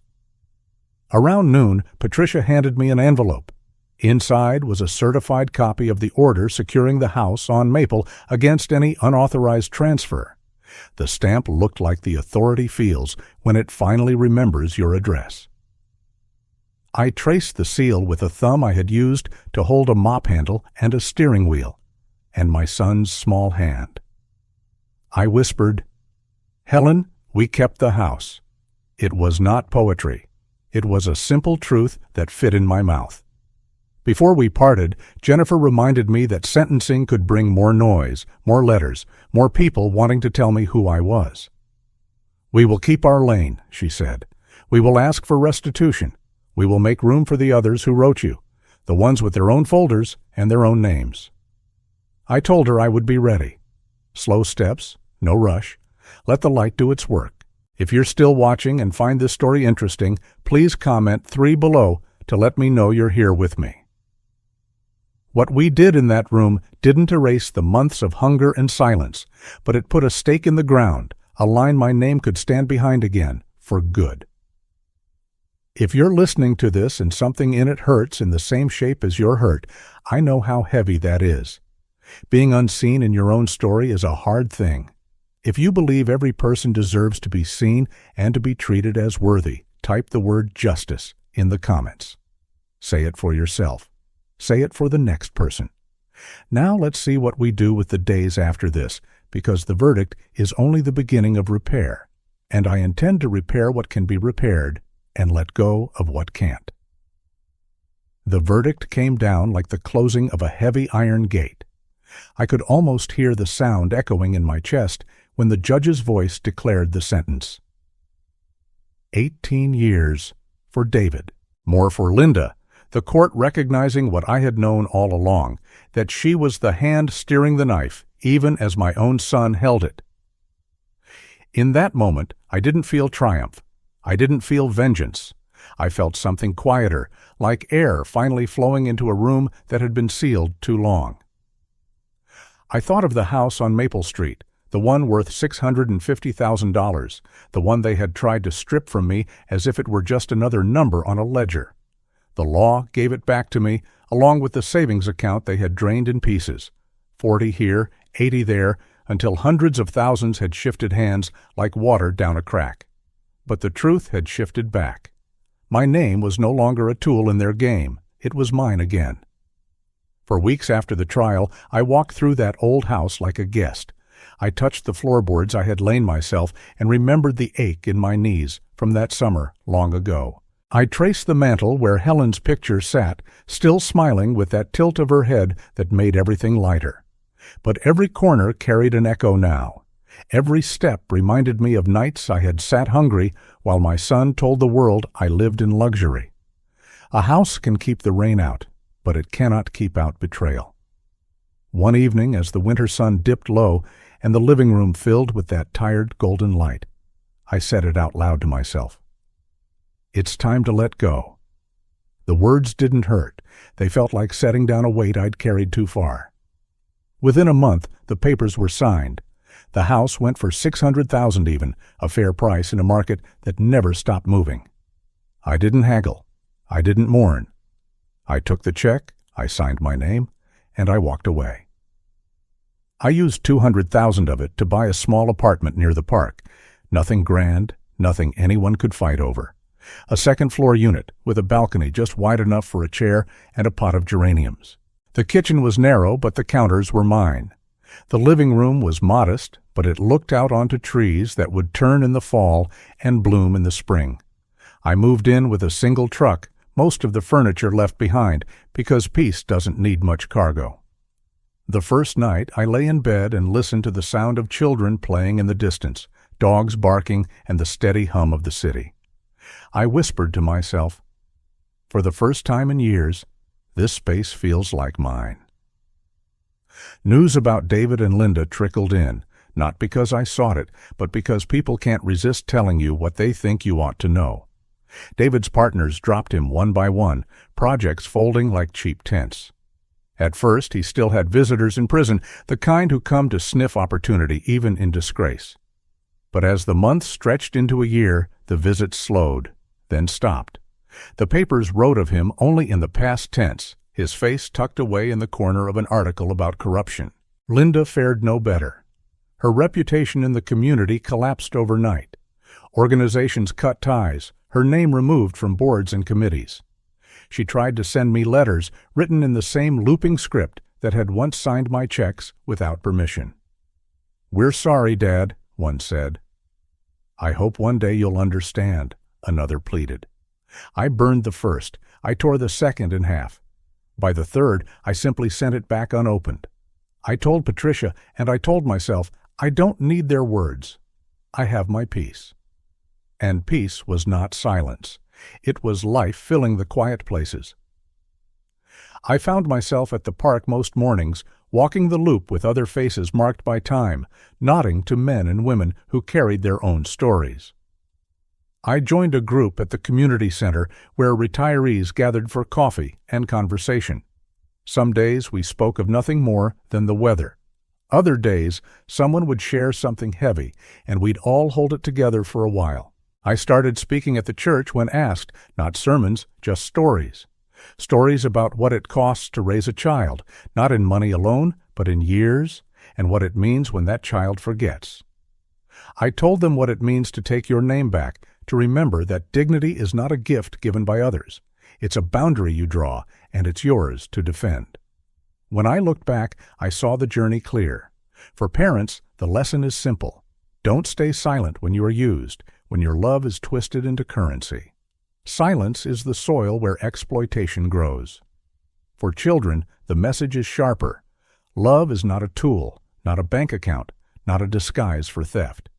Around noon, Patricia handed me an envelope. Inside was a certified copy of the order securing the house on Maple against any unauthorized transfer. The stamp looked like the authority feels when it finally remembers your address. I traced the seal with a thumb I had used to hold a mop handle and a steering wheel, and my son's small hand. I whispered, "Helen, we kept the house." It was not poetry. It was a simple truth that fit in my mouth. Before we parted, Jennifer reminded me that sentencing could bring more noise, more letters, more people wanting to tell me who I was. "We will keep our lane," she said. "We will ask for restitution. We will make room for the others who wrote you, the ones with their own folders and their own names." I told her I would be ready. Slow steps, no rush. Let the light do its work. If you're still watching and find this story interesting, please comment 3 below to let me know you're here with me. What we did in that room didn't erase the months of hunger and silence, but it put a stake in the ground, a line my name could stand behind again, for good. If you're listening to this and something in it hurts in the same shape as you're hurt, I know how heavy that is. Being unseen in your own story is a hard thing. If you believe every person deserves to be seen and to be treated as worthy, type the word justice in the comments. Say it for yourself. Say it for the next person. Now let's see what we do with the days after this, because the verdict is only the beginning of repair, and I intend to repair what can be repaired and let go of what can't. The verdict came down like the closing of a heavy iron gate. I could almost hear the sound echoing in my chest when the judge's voice declared the sentence. 18 years for David. More for Linda, the court recognizing what I had known all along, that she was the hand steering the knife, even as my own son held it. In that moment, I didn't feel triumph. I didn't feel vengeance. I felt something quieter, like air finally flowing into a room that had been sealed too long. I thought of the house on Maple Street, the one worth $650,000, the one they had tried to strip from me as if it were just another number on a ledger. The law gave it back to me, along with the savings account they had drained in pieces, 40 here, 80 there, until hundreds of thousands had shifted hands like water down a crack. But the truth had shifted back. My name was no longer a tool in their game. It was mine again. For weeks after the trial, I walked through that old house like a guest. I touched the floorboards I had lain myself and remembered the ache in my knees from that summer long ago. I traced the mantel where Helen's picture sat, still smiling with that tilt of her head that made everything lighter. But every corner carried an echo now. Every step reminded me of nights I had sat hungry while my son told the world I lived in luxury. A house can keep the rain out, but it cannot keep out betrayal. One evening, as the winter sun dipped low and the living room filled with that tired golden light, I said it out loud to myself. It's time to let go. The words didn't hurt. They felt like setting down a weight I'd carried too far. Within a month, the papers were signed. The house went for $600,000 even, a fair price in a market that never stopped moving. I didn't haggle. I didn't mourn. I took the check, I signed my name, and I walked away. I used $200,000 of it to buy a small apartment near the park. Nothing grand, nothing anyone could fight over. A second-floor unit with a balcony just wide enough for a chair and a pot of geraniums. The kitchen was narrow, but the counters were mine. The living room was modest, but it looked out onto trees that would turn in the fall and bloom in the spring. I moved in with a single truck, most of the furniture left behind, because peace doesn't need much cargo. The first night, I lay in bed and listened to the sound of children playing in the distance, dogs barking, and the steady hum of the city. I whispered to myself, for the first time in years, this space feels like mine. News about David and Linda trickled in, not because I sought it, but because people can't resist telling you what they think you ought to know. David's partners dropped him one by one, projects folding like cheap tents. At first, he still had visitors in prison, the kind who come to sniff opportunity even in disgrace. But as the months stretched into a year, the visits slowed, then stopped. The papers wrote of him only in the past tense, his face tucked away in the corner of an article about corruption. Linda fared no better. Her reputation in the community collapsed overnight. Organizations cut ties, her name removed from boards and committees. She tried to send me letters written in the same looping script that had once signed my checks without permission. "We're sorry, Dad," one said. "I hope one day you'll understand," another pleaded. I burned the first. I tore the second in half. By the third, I simply sent it back unopened. I told Patricia, and I told myself, I don't need their words. I have my peace. And peace was not silence. It was life filling the quiet places. I found myself at the park most mornings, walking the loop with other faces marked by time, nodding to men and women who carried their own stories. I joined a group at the community center where retirees gathered for coffee and conversation. Some days we spoke of nothing more than the weather. Other days, someone would share something heavy, and we'd all hold it together for a while. I started speaking at the church when asked, not sermons, just stories. Stories about what it costs to raise a child, not in money alone, but in years, and what it means when that child forgets. I told them what it means to take your name back, to remember that dignity is not a gift given by others. It's a boundary you draw, and it's yours to defend. When I looked back, I saw the journey clear. For parents, the lesson is simple. Don't stay silent when you are used, when your love is twisted into currency. Silence is the soil where exploitation grows. For children, the message is sharper. Love is not a tool, not a bank account, not a disguise for theft.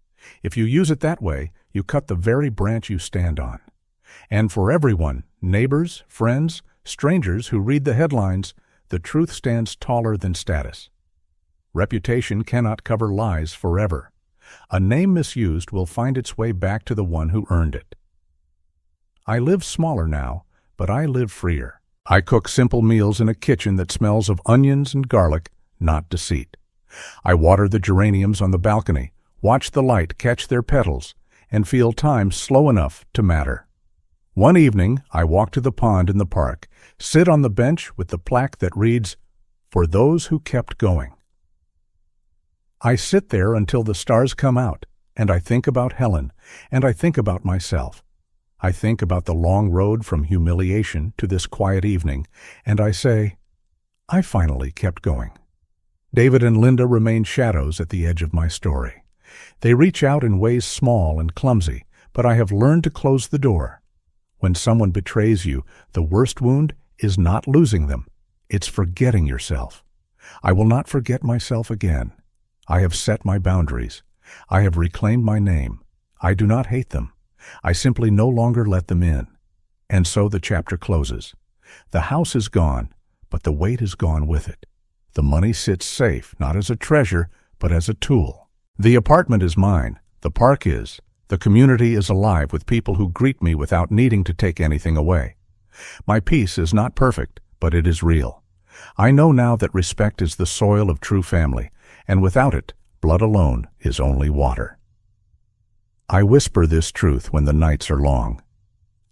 If you use it that way, you cut the very branch you stand on. And for everyone, neighbors, friends, strangers who read the headlines, the truth stands taller than status. Reputation cannot cover lies forever. A name misused will find its way back to the one who earned it. I live smaller now, but I live freer. I cook simple meals in a kitchen that smells of onions and garlic, not deceit. I water the geraniums on the balcony, watch the light catch their petals, and feel time slow enough to matter. One evening, I walk to the pond in the park, sit on the bench with the plaque that reads, "For those who kept going." I sit there until the stars come out, and I think about Helen, and I think about myself. I think about the long road from humiliation to this quiet evening, and I say, I finally kept going. David and Linda remain shadows at the edge of my story. They reach out in ways small and clumsy, but I have learned to close the door. When someone betrays you, the worst wound is not losing them. It's forgetting yourself. I will not forget myself again. I have set my boundaries. I have reclaimed my name. I do not hate them. I simply no longer let them in. And so the chapter closes. The house is gone, but the weight is gone with it. The money sits safe, not as a treasure, but as a tool. The apartment is mine. The park is. The community is alive with people who greet me without needing to take anything away. My peace is not perfect, but it is real. I know now that respect is the soil of true family, and without it, blood alone is only water. I whisper this truth when the nights are long.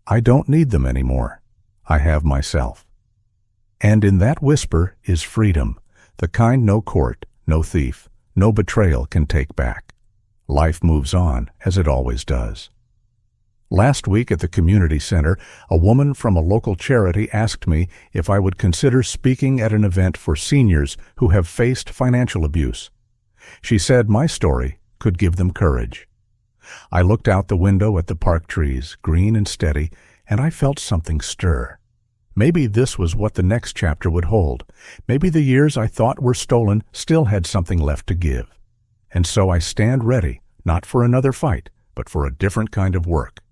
I don't need them anymore. I have myself. And in that whisper is freedom, the kind no court, no thief, no betrayal can take back. Life moves on, as it always does. Last week at the community center, a woman from a local charity asked me if I would consider speaking at an event for seniors who have faced financial abuse. She said my story could give them courage. I looked out the window at the park trees, green and steady, and I felt something stir. Maybe this was what the next chapter would hold. Maybe the years I thought were stolen still had something left to give. And so I stand ready, not for another fight, but for a different kind of work.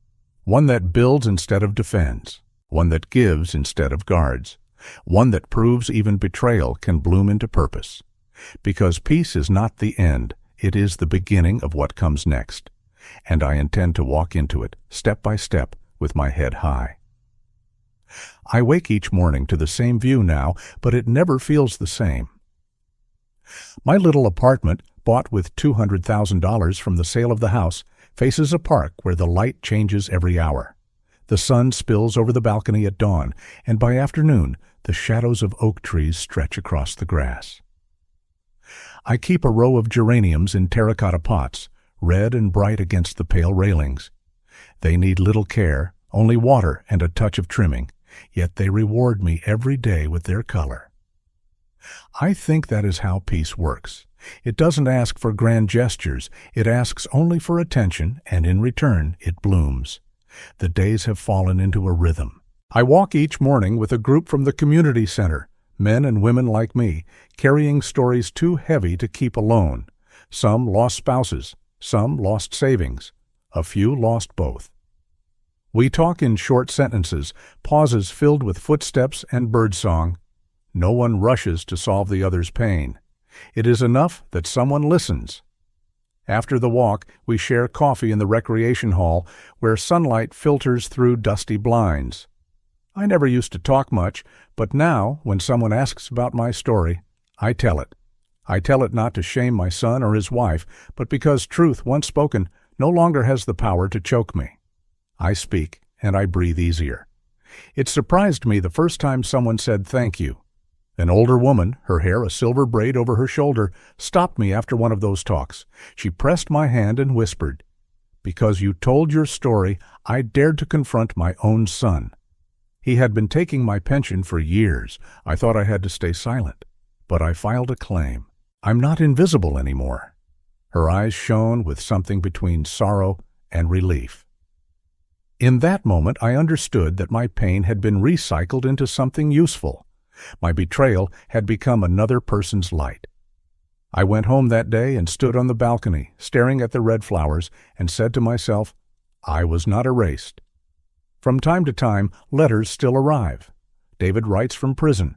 One that builds instead of defends. One that gives instead of guards. One that proves even betrayal can bloom into purpose. Because peace is not the end, it is the beginning of what comes next. And I intend to walk into it, step by step, with my head high. I wake each morning to the same view now, but it never feels the same. My little apartment, bought with $200,000 from the sale of the house, faces a park where the light changes every hour. The sun spills over the balcony at dawn, and by afternoon, the shadows of oak trees stretch across the grass. I keep a row of geraniums in terracotta pots, red and bright against the pale railings. They need little care, only water and a touch of trimming, yet they reward me every day with their color. I think that is how peace works. It doesn't ask for grand gestures, it asks only for attention, and in return it blooms. The days have fallen into a rhythm. I walk each morning with a group from the community center, men and women like me, carrying stories too heavy to keep alone. Some lost spouses, some lost savings, a few lost both. We talk in short sentences, pauses filled with footsteps and birdsong. No one rushes to solve the other's pain. It is enough that someone listens. After the walk, we share coffee in the recreation hall, where sunlight filters through dusty blinds. I never used to talk much, but now, when someone asks about my story, I tell it. I tell it not to shame my son or his wife, but because truth, once spoken, no longer has the power to choke me. I speak, and I breathe easier. It surprised me the first time someone said thank you. An older woman, her hair a silver braid over her shoulder, stopped me after one of those talks. She pressed my hand and whispered, "Because you told your story, I dared to confront my own son. He had been taking my pension for years. I thought I had to stay silent, but I filed a claim. I'm not invisible anymore." Her eyes shone with something between sorrow and relief. In that moment, I understood that my pain had been recycled into something useful. My betrayal had become another person's light. I went home that day and stood on the balcony, staring at the red flowers, and said to myself, I was not erased. From time to time, letters still arrive. David writes from prison.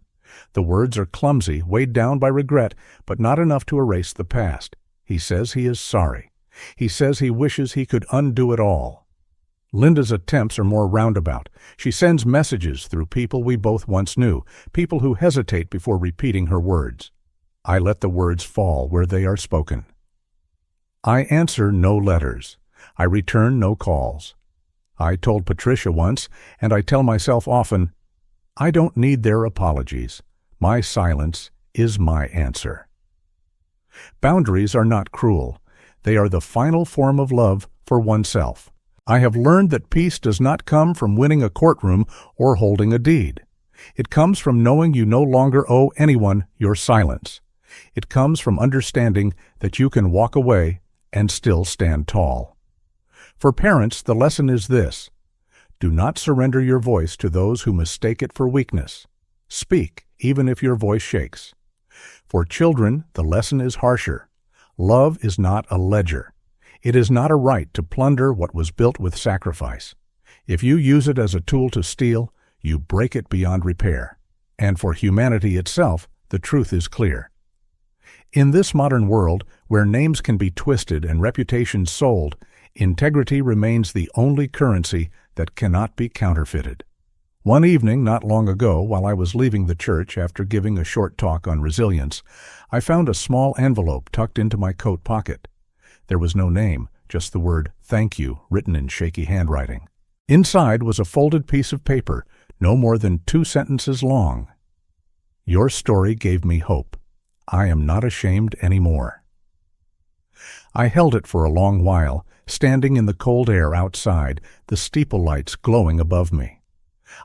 The words are clumsy, weighed down by regret, but not enough to erase the past. He says he is sorry. He says he wishes he could undo it all. Linda's attempts are more roundabout. She sends messages through people we both once knew, people who hesitate before repeating her words. I let the words fall where they are spoken. I answer no letters. I return no calls. I told Patricia once, and I tell myself often, I don't need their apologies. My silence is my answer. Boundaries are not cruel. They are the final form of love for oneself. I have learned that peace does not come from winning a courtroom or holding a deed. It comes from knowing you no longer owe anyone your silence. It comes from understanding that you can walk away and still stand tall. For parents, the lesson is this: do not surrender your voice to those who mistake it for weakness. Speak, even if your voice shakes. For children, the lesson is harsher. Love is not a ledger. It is not a right to plunder what was built with sacrifice. If you use it as a tool to steal, you break it beyond repair. And for humanity itself, the truth is clear. In this modern world, where names can be twisted and reputations sold, integrity remains the only currency that cannot be counterfeited. One evening not long ago, while I was leaving the church after giving a short talk on resilience, I found a small envelope tucked into my coat pocket. There was no name, just the word "thank you" written in shaky handwriting. Inside was a folded piece of paper, no more than 2 sentences long. Your story gave me hope. I am not ashamed anymore. I held it for a long while, standing in the cold air outside, the steeple lights glowing above me.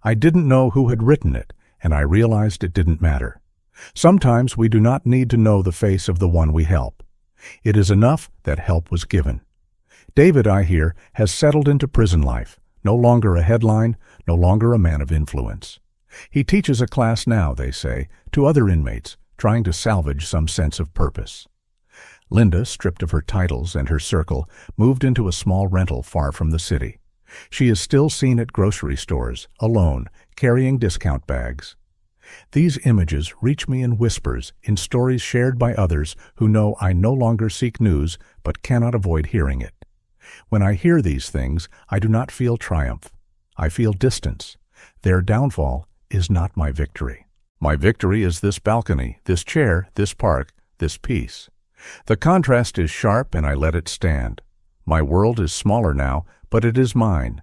I didn't know who had written it, and I realized it didn't matter. Sometimes we do not need to know the face of the one we help. It is enough that help was given. David, I hear, has settled into prison life, no longer a headline, no longer a man of influence. He teaches a class now, they say, to other inmates, trying to salvage some sense of purpose. Linda, stripped of her titles and her circle, moved into a small rental far from the city. She is still seen at grocery stores, alone, carrying discount bags. These images reach me in whispers, in stories shared by others who know I no longer seek news but cannot avoid hearing it. When I hear these things, I do not feel triumph. I feel distance. Their downfall is not my victory. My victory is this balcony, this chair, this park, this peace. The contrast is sharp, and I let it stand. My world is smaller now, but it is mine.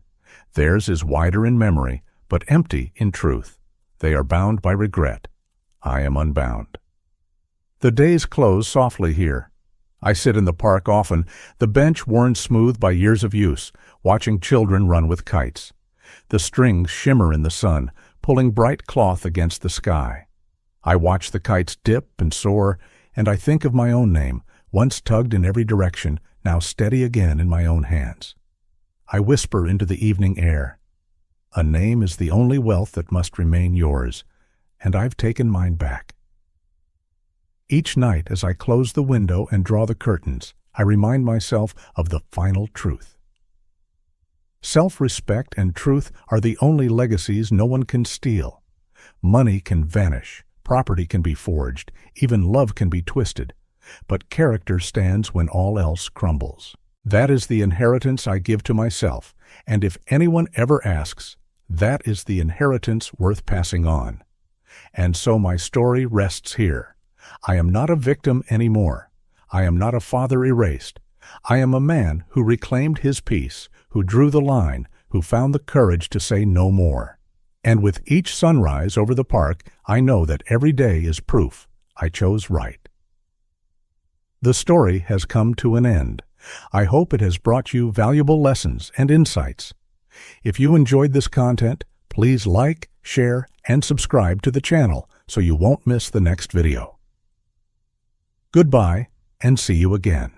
Theirs is wider in memory, but empty in truth. They are bound by regret. I am unbound. The days close softly here. I sit in the park often, the bench worn smooth by years of use, watching children run with kites. The strings shimmer in the sun, pulling bright cloth against the sky. I watch the kites dip and soar, and I think of my own name, once tugged in every direction, now steady again in my own hands. I whisper into the evening air. A name is the only wealth that must remain yours, and I've taken mine back. Each night as I close the window and draw the curtains, I remind myself of the final truth. Self-respect and truth are the only legacies no one can steal. Money can vanish, property can be forged, even love can be twisted, but character stands when all else crumbles. That is the inheritance I give to myself, and if anyone ever asks, that is the inheritance worth passing on. And so my story rests here. I am not a victim anymore. I am not a father erased. I am a man who reclaimed his peace, who drew the line, who found the courage to say no more. And with each sunrise over the park, I know that every day is proof I chose right. The story has come to an end. I hope it has brought you valuable lessons and insights. If you enjoyed this content, please like, share, and subscribe to the channel so you won't miss the next video. Goodbye, and see you again.